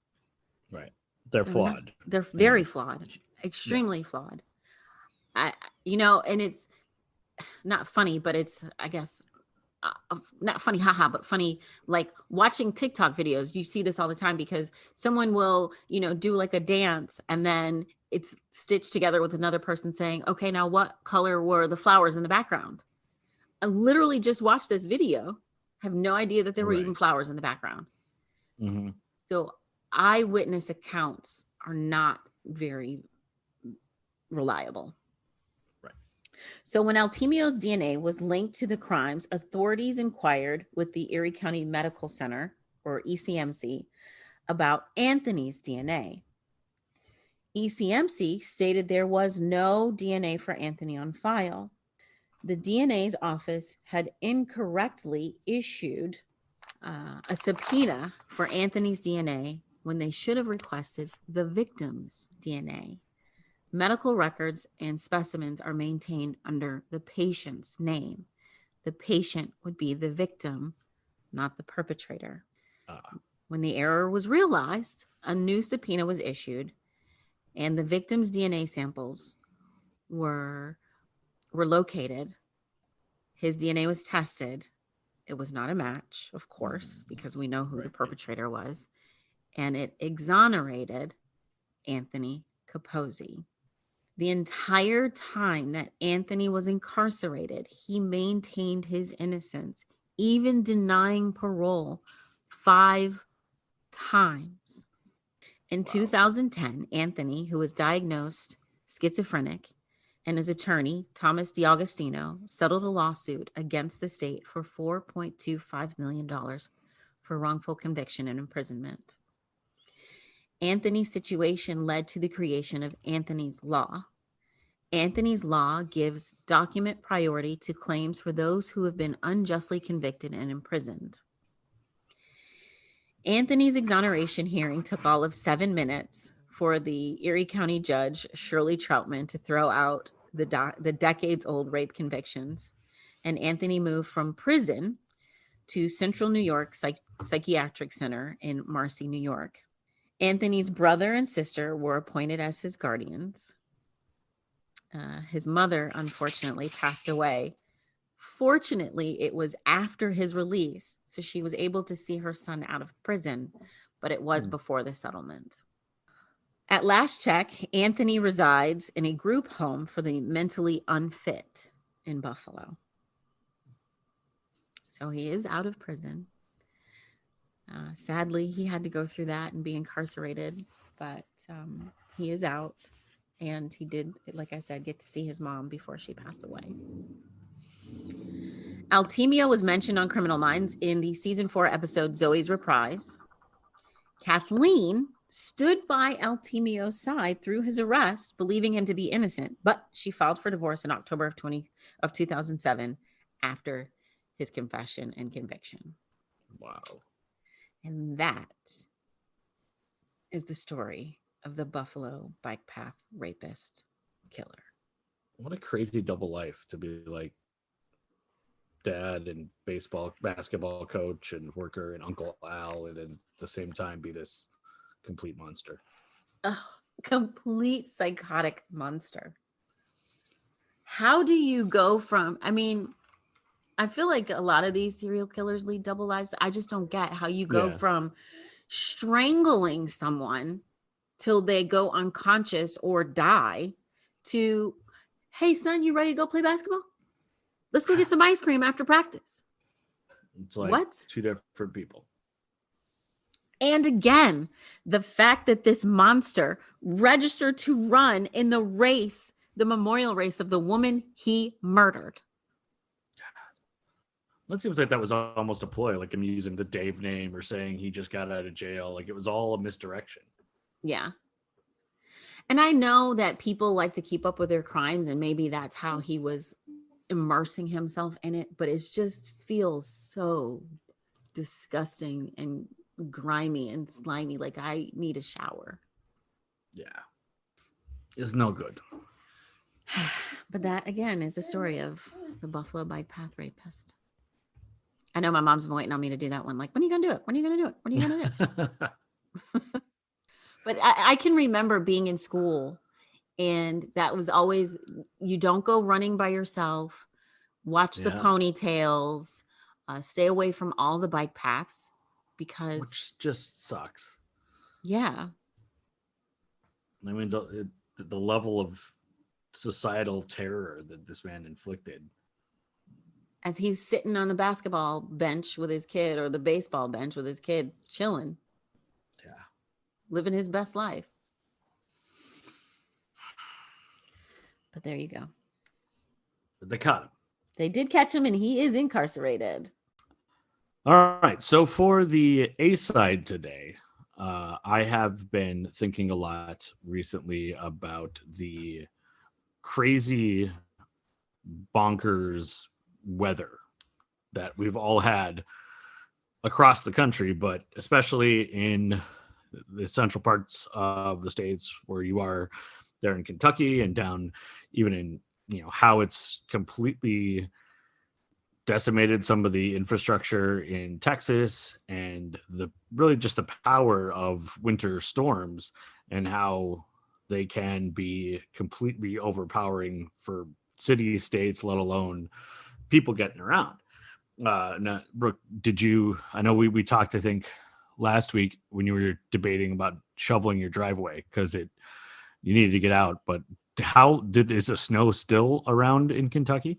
Right. They're flawed. They're very flawed, extremely flawed. And it's not funny, but it's, I guess, not funny, haha, but funny, like watching TikTok videos. You see this all the time because someone will, do like a dance and then it's stitched together with another person saying, okay, now what color were the flowers in the background? I literally just watched this video, have no idea that there were even flowers in the background. Mm-hmm. So eyewitness accounts are not very reliable. So when Altemio's DNA was linked to the crimes, authorities inquired with the Erie County Medical Center, or ECMC, about Anthony's DNA. ECMC stated there was no DNA for Anthony on file. The DNA's office had incorrectly issued a subpoena for Anthony's DNA when they should have requested the victim's DNA. Medical records and specimens are maintained under the patient's name. The patient would be the victim, not the perpetrator. When the error was realized, a new subpoena was issued, and the victim's DNA samples were located. His DNA was tested. It was not a match, of course, because we know who the perpetrator was. And it exonerated Anthony Kaposi. The entire time that Anthony was incarcerated, he maintained his innocence, even denying parole 5 times. In 2010, Anthony, who was diagnosed schizophrenic, and his attorney, Thomas D'Agostino, settled a lawsuit against the state for $4.25 million for wrongful conviction and imprisonment. Anthony's situation led to the creation of Anthony's Law. Anthony's Law gives document priority to claims for those who have been unjustly convicted and imprisoned. Anthony's exoneration hearing took all of 7 minutes for the Erie County judge, Shirley Troutman, to throw out the decades-old rape convictions. And Anthony moved from prison to Central New York Psychiatric Center in Marcy, New York. Anthony's brother and sister were appointed as his guardians. His mother, unfortunately, passed away. Fortunately, it was after his release, so she was able to see her son out of prison, but it was before the settlement. At last check, Anthony resides in a group home for the mentally unfit in Buffalo. So he is out of prison. Sadly, he had to go through that and be incarcerated, but he is out. And he did, like I said, get to see his mom before she passed away. Altemio was mentioned on Criminal Minds in the season 4 episode Zoe's Reprise. Kathleen stood by Altemio's side through his arrest, believing him to be innocent, but she filed for divorce in October of 2007 after his confession and conviction. Wow. And that is the story of the Buffalo Bike Path Rapist killer. What a crazy double life to be like dad and basketball coach and worker and Uncle Al, and then at the same time be this complete monster. Oh, complete psychotic monster. How do you go from, I feel like a lot of these serial killers lead double lives. I just don't get how you go from strangling someone till they go unconscious or die to, hey son, you ready to go play basketball? Let's go get some ice cream after practice. It's like what? 2 different people. And again, the fact that this monster registered to run in the race, the memorial race of the woman he murdered. It seems like that was almost a ploy, like him using the Dave name or saying he just got out of jail. Like it was all a misdirection. Yeah. And I know that people like to keep up with their crimes, and maybe that's how he was immersing himself in it, but it just feels so disgusting and grimy and slimy. Like I need a shower. Yeah. It's no good. But that again is the story of the Buffalo Bike Path Rapist. I know my mom's been waiting on me to do that one. Like, when are you going to do it? When are you going to do it? When are you going to do it? But I can remember being in school, and that was always, you don't go running by yourself, watch the ponytails, stay away from all the bike paths, because which just sucks. Yeah. I mean, the level of societal terror that this man inflicted. As he's sitting on the basketball bench with his kid, or the baseball bench with his kid, chilling. Yeah. Living his best life. But there you go. But they caught him. They did catch him, and he is incarcerated. All right. So for the A side today, I have been thinking a lot recently about the crazy, bonkers weather that we've all had across the country, but especially in the central parts of the states where you are there in Kentucky, and down even in, how it's completely decimated some of the infrastructure in Texas, and the really just the power of winter storms and how they can be completely overpowering for city states, let alone people getting around. Now, Brooke, I know we talked, I think, last week when you were debating about shoveling your driveway because you needed to get out, but is the snow still around in Kentucky?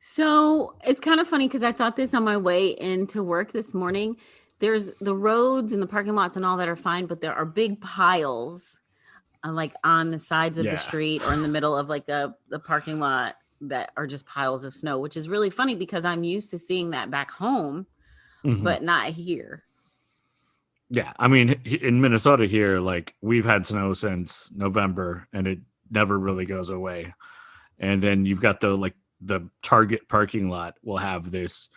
So it's kind of funny because I thought this on my way into work this morning. There's the roads and the parking lots and all that are fine, but there are big piles like on the sides of the street or in the middle of like the parking lot that are just piles of snow, which is really funny because I'm used to seeing that back home, but not here. Yeah. I mean, in Minnesota here, like we've had snow since November and it never really goes away. And then you've got the Target parking lot will have this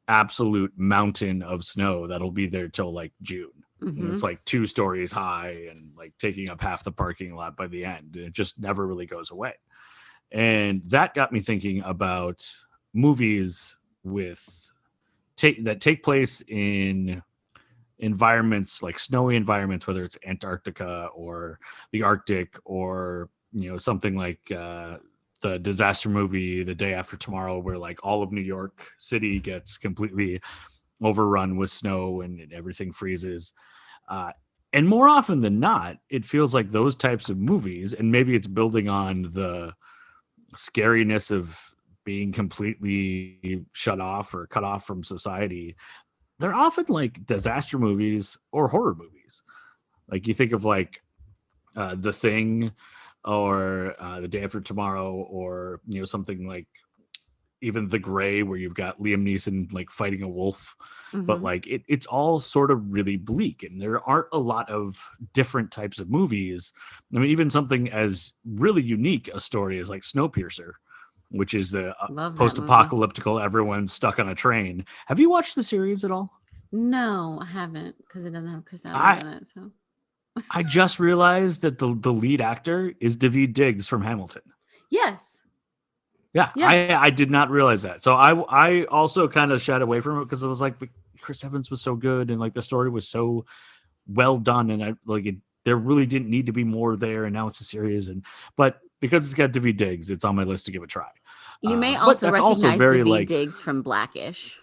absolute mountain of snow that'll be there till like June. It's like 2 stories high and like taking up half the parking lot by the end. It just never really goes away. And that got me thinking about movies that take place in environments like snowy environments, whether it's Antarctica or the Arctic or, something like the disaster movie The Day After Tomorrow, where like all of New York City gets completely overrun with snow and everything freezes. And more often than not, it feels like those types of movies, and maybe it's building on the scariness of being completely shut off or cut off from society. They're often like disaster movies or horror movies. Like you think of like The Thing or The Day After Tomorrow, or something like even The Gray, where you've got Liam Neeson like fighting a wolf, but like it's all sort of really bleak, and there aren't a lot of different types of movies. I mean, even something as really unique a story as like Snowpiercer, which is the post-apocalyptical, everyone's stuck on a train. Have you watched the series at all? No, I haven't, because it doesn't have Chris Evans in it. So I just realized that the lead actor is Daveed Diggs from Hamilton. Yes. Yeah. I did not realize that. So I also kind of shied away from it because it was like Chris Evans was so good and like the story was so well done, and there really didn't need to be more there. And now it's a series, but because it's got Daveed Diggs, it's on my list to give a try. You may also recognize Daveed Diggs from Blackish.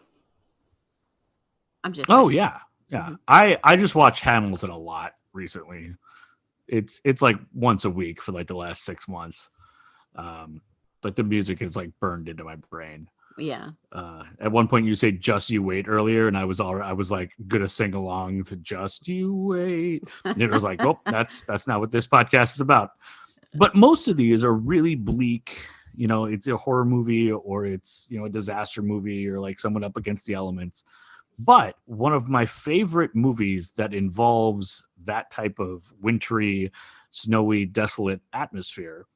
I'm just saying. Oh yeah. I just watched Hamilton a lot recently. It's like once a week for like the last 6 months. Like the music is like burned into my brain. Yeah. At one point you say "Just You Wait" earlier, and I was like gonna sing along to "Just You Wait," and it was like, oh, that's not what this podcast is about. But most of these are really bleak. It's a horror movie, or it's a disaster movie, or like someone up against the elements. But one of my favorite movies that involves that type of wintry, snowy, desolate atmosphere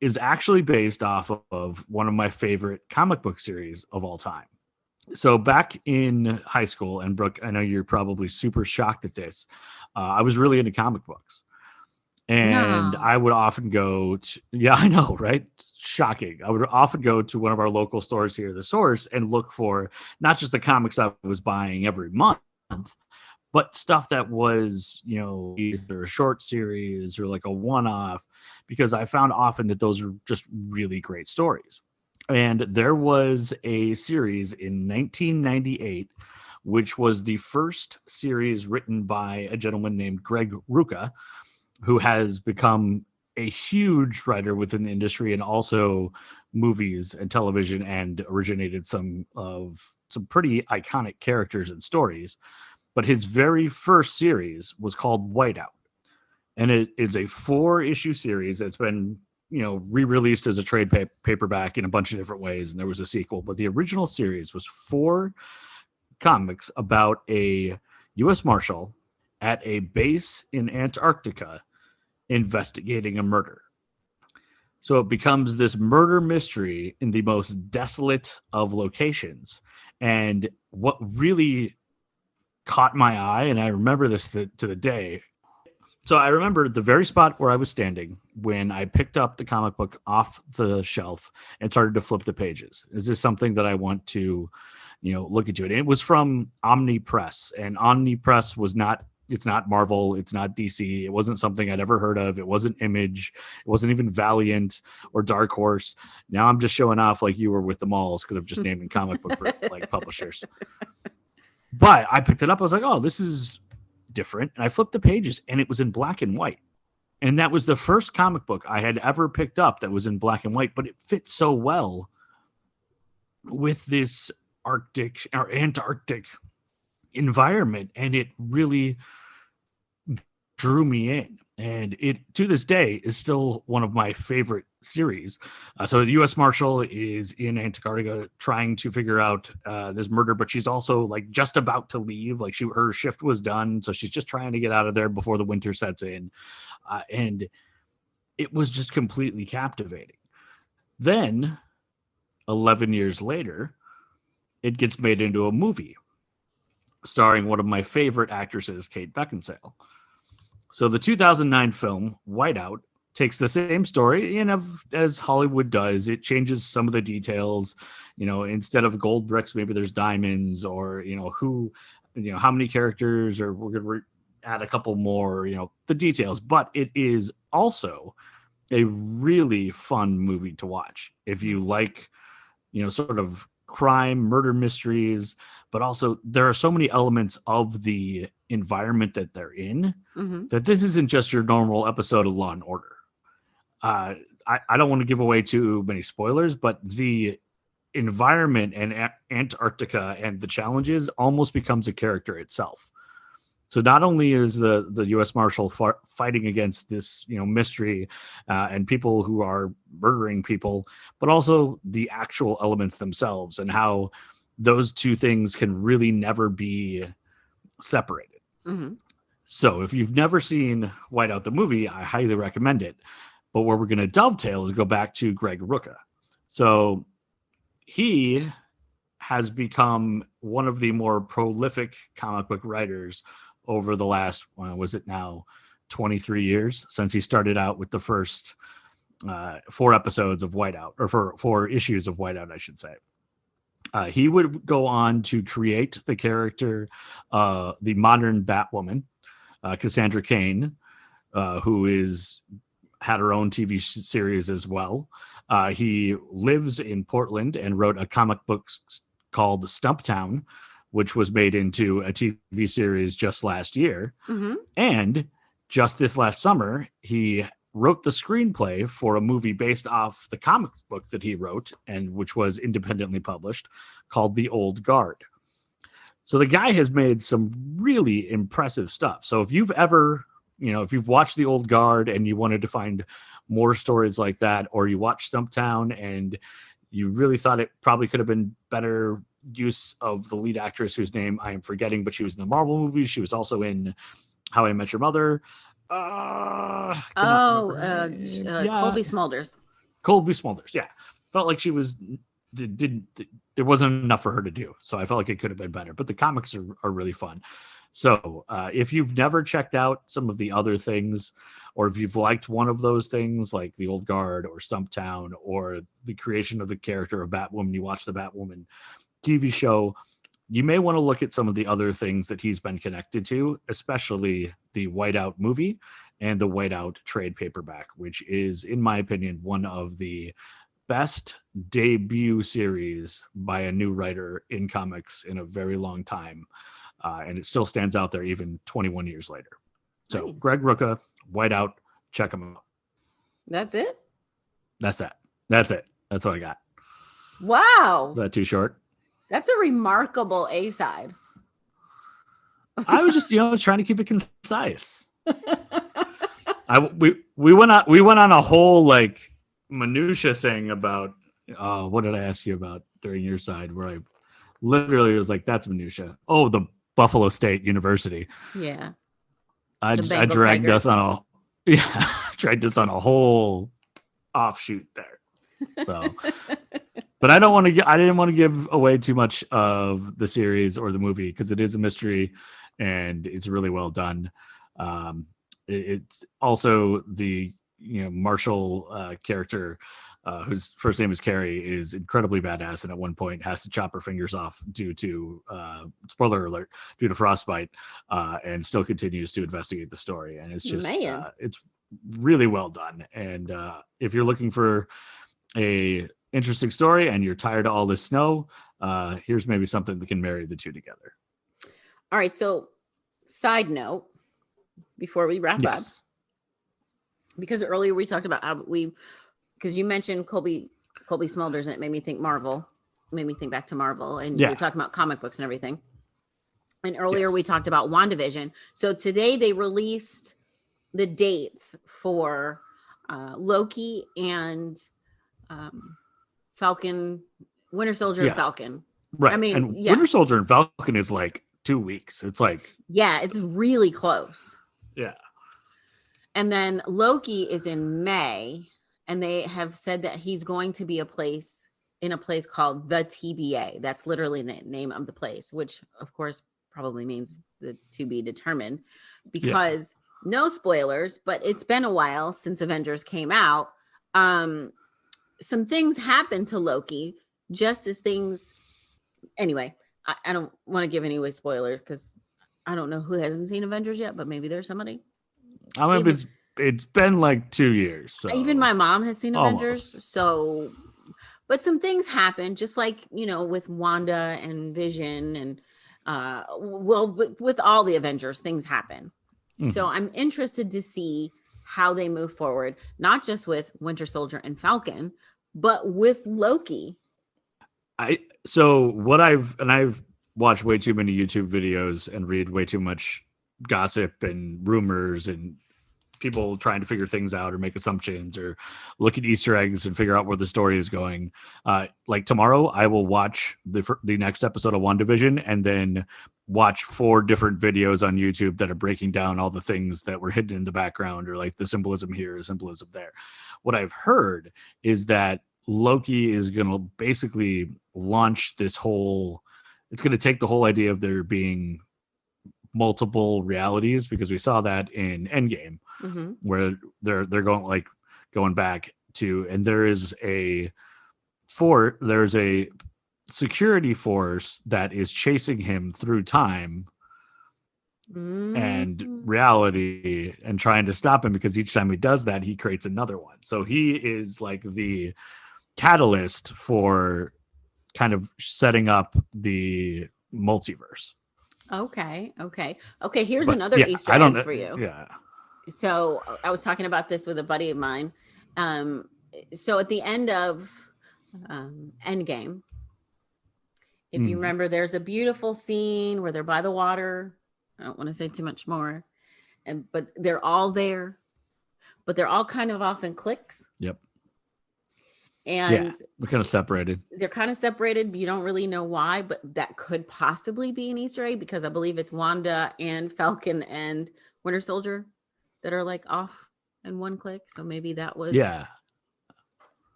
is actually based off of one of my favorite comic book series of all time. So back in high school, and Brooke, I know you're probably super shocked at this, I was really into comic books. And I would often go to, yeah, I know, right? It's shocking. I would often go to one of our local stores here, The Source, and look for not just the comics I was buying every month, but stuff that was, either a short series or like a one-off, because I found often that those are just really great stories. And there was a series in 1998, which was the first series written by a gentleman named Greg Rucka, who has become a huge writer within the industry and also movies and television, and originated some pretty iconic characters and stories. But his very first series was called Whiteout. And it is a 4-issue series that's been, re-released as a trade paperback in a bunch of different ways. And there was a sequel, but the original series was 4 comics about a U.S. Marshal at a base in Antarctica investigating a murder. So it becomes this murder mystery in the most desolate of locations. And what really caught my eye, and I remember this to the day, So I remember the very spot where I was standing when I picked up the comic book off the shelf and started to flip the pages. Is this something that I want to, look into? And it was from Omni Press, and Omni Press was not. It's not Marvel. It's not DC. It wasn't something I'd ever heard of. It wasn't Image. It wasn't even Valiant or Dark Horse. Now I'm just showing off like you were with the malls because I'm just naming comic book like publishers. But I picked it up. I was like, oh, this is different. And I flipped the pages and it was in black and white. And that was the first comic book I had ever picked up that was in black and white, but it fit so well with this Arctic or Antarctic environment. And it really drew me in. And it, to this day, is still one of my favorite series. So the U.S. Marshal is in Antarctica trying to figure out this murder, but she's also like just about to leave. Like her shift was done, so she's just trying to get out of there before the winter sets in. And it was just completely captivating. Then, 11 years later, it gets made into a movie starring one of my favorite actresses, Kate Beckinsale. So the 2009 film, Whiteout, takes the same story, as Hollywood does. It changes some of the details. Instead of gold bricks, maybe there's diamonds, or, how many characters, or we're going to add a couple more, the details. But it is also a really fun movie to watch. If you like, sort of crime, murder mysteries, but also there are so many elements of the environment that they're in that this isn't just your normal episode of Law and Order. I don't want to give away too many spoilers, but the environment and Antarctica and the challenges almost becomes a character itself. So not only is the U.S. Marshal fighting against this, mystery and people who are murdering people, but also the actual elements themselves and how those two things can really never be separated. Mm-hmm. So if you've never seen Whiteout the movie, I highly recommend it. But where we're going to dovetail is go back to Greg Rucka. So he has become one of the more prolific comic book writers over the last, was it now 23 years since he started out with the first 4 episodes of Whiteout, or 4 issues of Whiteout, I should say. He would go on to create the character, the modern Batwoman, Cassandra Kane, who had her own TV series as well. He lives in Portland and wrote a comic book called Stumptown, which was made into a TV series just last year. Mm-hmm. And just this last summer, he wrote the screenplay for a movie based off the comic book that he wrote, and which was independently published, called The Old Guard. So the guy has made some really impressive stuff. So if you've ever, if you've watched The Old Guard and you wanted to find more stories like that, or you watched Stumptown and you really thought it probably could have been better use of the lead actress whose name I am forgetting, but she was in the Marvel movies. She was also in How I Met Your Mother. Colby Smulders. Colby Smulders, yeah. Felt like she was there wasn't enough for her to do, so I felt like it could have been better. But the comics are really fun. So if you've never checked out some of the other things, or if you've liked one of those things like The Old Guard or Stumptown, or the creation of the character of Batwoman, you watch the Batwoman TV show, you may want to look at some of the other things that he's been connected to, especially the Whiteout movie and the Whiteout trade paperback, which is, in my opinion, one of the best debut series by a new writer in comics in a very long time. And it still stands out there even 21 years later. So nice. Greg Rucka, Whiteout, check him out. That's it? That's it. That's what I got. Wow. Is that too short? That's a remarkable A-side. I was just, trying to keep it concise. We went on a whole like minutia thing about what did I ask you about during your side, where I literally was like, that's minutia. Oh, the Buffalo State University. Yeah. I dragged us on a whole offshoot there. So but I didn't want to give away too much of the series or the movie, because it is a mystery and it's really well done. it's also the Marshall character, whose first name is Carrie, is incredibly badass, and at one point has to chop her fingers off due to spoiler alert, due to frostbite, and still continues to investigate the story. And it's just it's really well done. And if you're looking for a interesting story and you're tired of all this snow, here's maybe something that can marry the two together. All right, so side note before we wrap up, because earlier we talked about how because you mentioned Colby Smulders, and it made me think Marvel, made me think back to Marvel, and you were talking about comic books and everything. And earlier we talked about WandaVision. So today they released the dates for Loki and Falcon, Winter Soldier and Falcon. Right. I mean, and Winter Soldier and Falcon is like 2 weeks. It's like, it's really close. Yeah. And then Loki is in May, and they have said that he's going to be in a place called the TBA. That's literally the name of the place, which of course probably means the to be determined, because no spoilers, but it's been a while since Avengers came out. Some things happened to Loki, just as things. Anyway, I don't want to give any away spoilers because I don't know who hasn't seen Avengers yet, but maybe there's somebody. I mean, it's been like 2 years. So. Even my mom has seen Avengers. So, but some things happen, just like, with Wanda and Vision and, with all the Avengers, things happen. Mm-hmm. So I'm interested to see how they move forward, not just with Winter Soldier and Falcon, but with Loki. I've watched way too many YouTube videos and read way too much gossip and rumors and people trying to figure things out or make assumptions or look at Easter eggs and figure out where the story is going. Like tomorrow, I will watch the next episode of WandaVision and then watch 4 different videos on YouTube that are breaking down all the things that were hidden in the background, or like the symbolism here, symbolism there. What I've heard is that Loki is going to basically launch this whole, it's going to take the whole idea of there being multiple realities, because we saw that in Endgame, mm-hmm. where they're going back to, and there's a security force that is chasing him through time and reality and trying to stop him, because each time he does that, he creates another one. So he is like the catalyst for kind of setting up the multiverse. Okay. Here's another Easter egg for you. Yeah. So I was talking about this with a buddy of mine. So at the end of Endgame, if you remember, there's a beautiful scene where they're by the water. I don't want to say too much more, but they're all there, but they're all kind of off in cliques. Yep. And they're kind of separated. But you don't really know why, but that could possibly be an Easter egg, because I believe it's Wanda and Falcon and Winter Soldier that are like off in one click. So maybe that was. Yeah.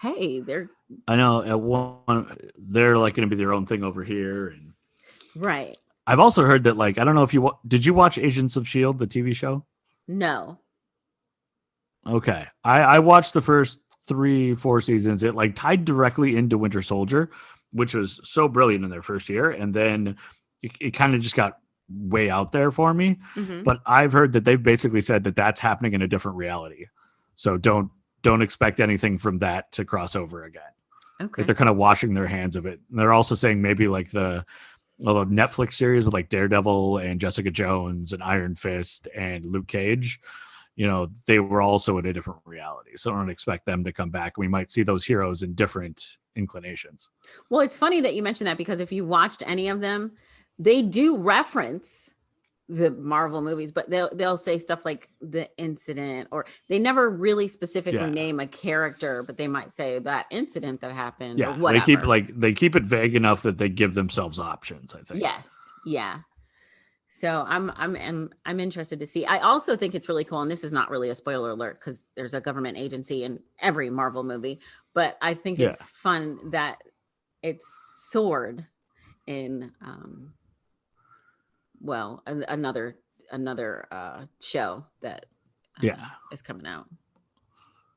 Hey, I know at one, they're like going to be their own thing over here. And right. I've also heard that, like, I don't know if did you watch Agents of S.H.I.E.L.D., the TV show? No. Okay. I watched the first 3-4 seasons. It like tied directly into Winter Soldier, which was so brilliant in their first year, and then it kind of just got way out there for me. Mm-hmm. But I've heard that they've basically said that that's happening in a different reality, so don't expect anything from that to cross over again. Okay. Like they're kind of washing their hands of it. And they're also saying maybe like the Netflix series with like Daredevil and Jessica Jones and Iron Fist and Luke Cage, they were also in a different reality. So I don't expect them to come back. We might see those heroes in different inclinations. Well, it's funny that you mentioned that, because if you watched any of them, they do reference the Marvel movies, but they'll say stuff like the incident, or they never really specifically name a character, but they might say that incident that happened. Yeah, or whatever. They keep it vague enough that they give themselves options, I think. Yes. Yeah. So I'm interested to see. I also think it's really cool, and this is not really a spoiler alert because there's a government agency in every Marvel movie, but I think it's fun that it's S.W.O.R.D. in another show that is coming out.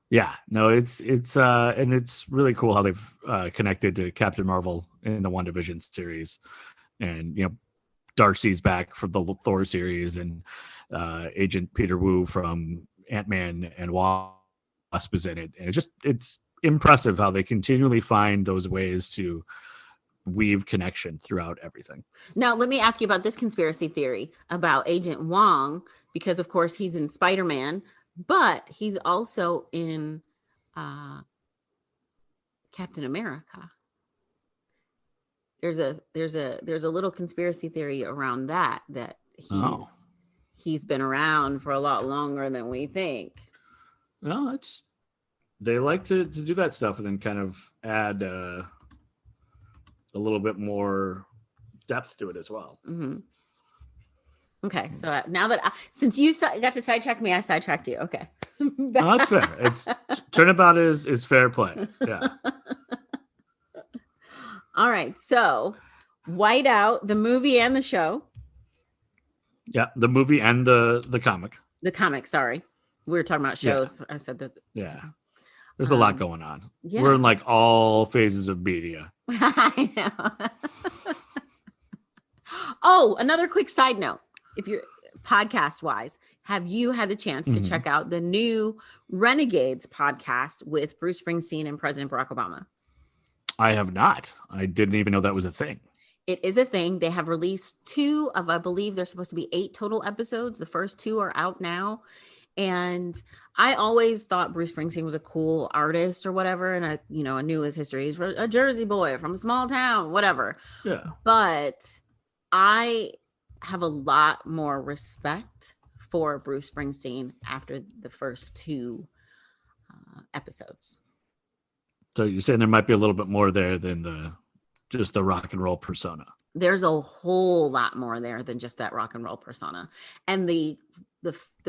Yeah, no, it's and it's really cool how they've connected to Captain Marvel in the WandaVision series, and Darcy's back from the Thor series, and Agent Peter Wu from Ant-Man and Wasp is in it, and it's impressive how they continually find those ways to weave connection throughout everything. Now, let me ask you about this conspiracy theory about Agent Wong, because of course he's in Spider-Man, but he's also in Captain America. There's a little conspiracy theory around that he's been around for a lot longer than we think. Well, they like to do that stuff and then kind of add a little bit more depth to it as well. Mm-hmm. Okay, so now that since you got to sidetrack me, I sidetracked you. Okay, no, that's fair. It's turnabout is fair play. Yeah. All right, so Whiteout, the movie and the show. Yeah, the movie and the comic. The comic, sorry. We were talking about shows. Yeah. I said that. Yeah. There's a lot going on. Yeah. We're in like all phases of media. I know. Oh, another quick side note. If you're podcast wise, have you had the chance to check out the new Renegades podcast with Bruce Springsteen and President Barack Obama? I have not. I didn't even know that was a thing. It is a thing. They have released 2 of, I believe there's supposed to be 8 total episodes. The first 2 are out now. And I always thought Bruce Springsteen was a cool artist or whatever. And I knew his history. He's a Jersey boy from a small town, whatever. Yeah. But I have a lot more respect for Bruce Springsteen after the first 2 episodes. So you're saying there might be a little bit more there than just the rock and roll persona. There's a whole lot more there than just that rock and roll persona. And the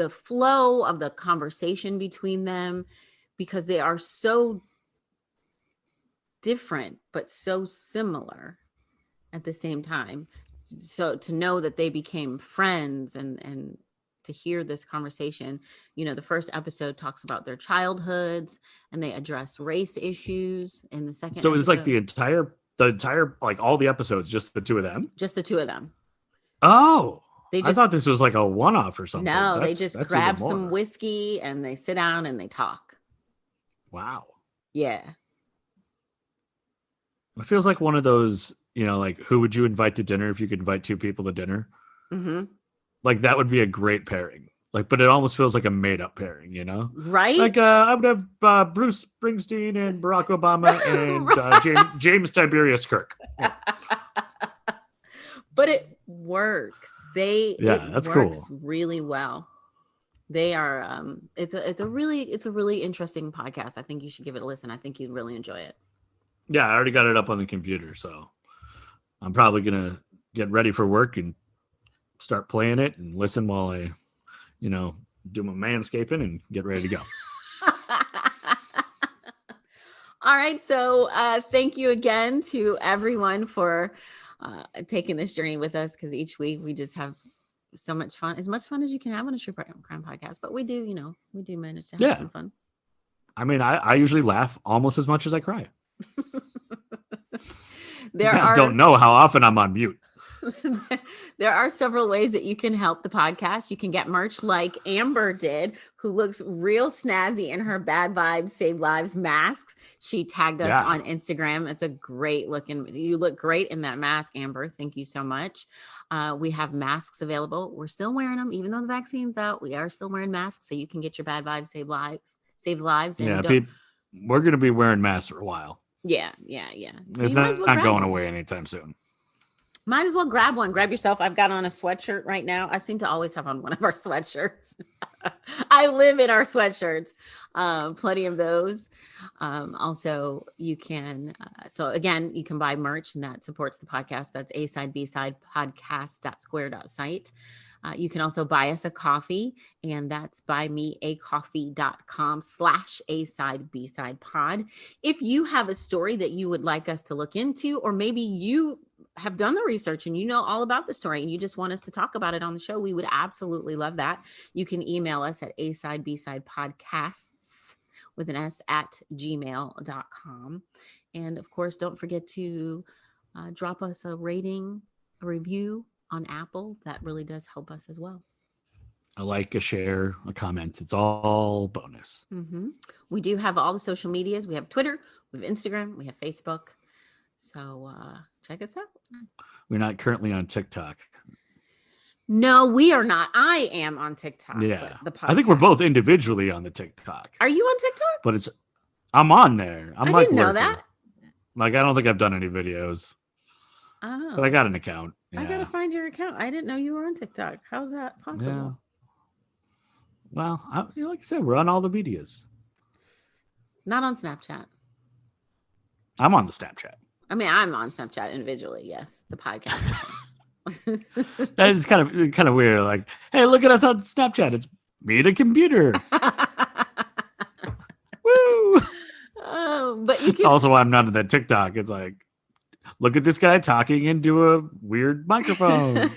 flow of the conversation between them, because they are so different, but so similar at the same time. So to know that they became friends and to hear this conversation, the first episode talks about their childhoods and they address race issues in the second. So it's like the entire, like all the episodes, just the 2 of them? Just the 2 of them. Oh, I thought this was like a one-off or something. No, they just grab some whiskey and they sit down and they talk. Wow. Yeah. It feels like one of those, like who would you invite to dinner if you could invite 2 people to dinner? Mm-hmm. Like that would be a great pairing. Like, but it almost feels like a made-up pairing, Right? Like I would have Bruce Springsteen and Barack Obama and James Tiberius Kirk. Yeah. But it works. That's works cool. Really well. They are. It's a really interesting podcast. I think you should give it a listen. I think you'd really enjoy it. Yeah, I already got it up on the computer, so I'm probably gonna get ready for work and start playing it and listen while I, do my manscaping and get ready to go. All right. So thank you again to everyone for taking this journey with us, because each week we just have so much fun, as much fun as you can have on a true crime podcast. But we do manage to have some fun. I mean, I usually laugh almost as much as I cry. You guys don't know how often I'm on mute. There are several ways that you can help the podcast. You can get merch like Amber did, who looks real snazzy in her Bad Vibes Save Lives masks. She tagged us on Instagram. It's a great looking, you look great in that mask, Amber. Thank you so much. We have masks available. We're still wearing them, even though the vaccine's out. We are still wearing masks, so you can get your Bad Vibes Save Lives. And we're going to be wearing masks for a while. Yeah. So it's not going away anytime soon. Might as well grab one. Grab yourself. I've got on a sweatshirt right now. I seem to always have on one of our sweatshirts. I live in our sweatshirts. Plenty of those. Also, you can. So again, you can buy merch, and that supports the podcast. That's A-Side, B-Side, podcast.square.site. You can also buy us a coffee, and that's buymeacoffee.com/A-Side, B-Side pod. If you have a story that you would like us to look into, or maybe you have done the research and you know all about the story and you just want us to talk about it on the show, we would absolutely love that. You can email us at asidebsidepodcasts with an S at gmail.com. And of course, don't forget to drop us a rating, a review on Apple. That really does help us as well. A like, a share, a comment. It's all bonus. Mm-hmm. We do have all the social medias. We have Twitter, we have Instagram, we have Facebook. So check us out. We're not currently on TikTok. No, we are not. I am on TikTok. Yeah. The podcast. I think we're both individually on the TikTok. Are you on TikTok? But I'm on there. I didn't know that. Like, I don't think I've done any videos. Oh. But I got an account. Yeah. I got to find your account. I didn't know you were on TikTok. How's that possible? Yeah. Well, like I said, we're on all the medias. Not on Snapchat. I'm on the Snapchat. I mean, I'm on Snapchat individually. Yes, the podcast. That is kind of weird. Like, hey, look at us on Snapchat. It's me and a computer. Woo! Oh, but you can Also, I'm not on that TikTok. It's like, look at this guy talking into a weird microphone.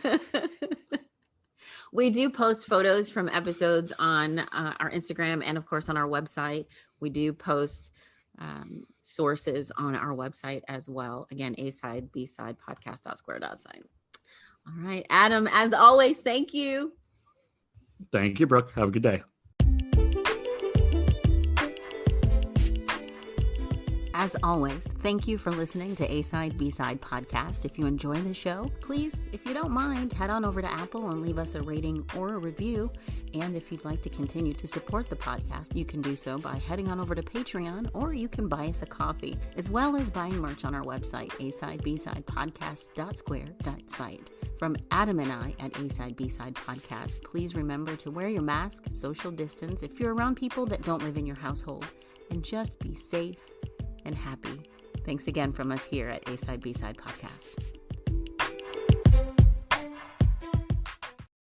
We do post photos from episodes on our Instagram and, of course, on our website. We do post sources on our website as well. Again, A-side, B-side, podcast.square.site. All right, Adam, as always, thank you. Thank you, Brooke. Have a good day. As always, thank you for listening to A-Side, B-Side podcast. If you enjoy the show, please, if you don't mind, head on over to Apple and leave us a rating or a review. And if you'd like to continue to support the podcast, you can do so by heading on over to Patreon, or you can buy us a coffee, as well as buying merch on our website, asidebsidepodcast.square.site. From Adam and I at A-Side, B-Side podcast, please remember to wear your mask, social distance if you're around people that don't live in your household, and just be safe and happy. Thanks again from us here at A-Side, B-Side podcast.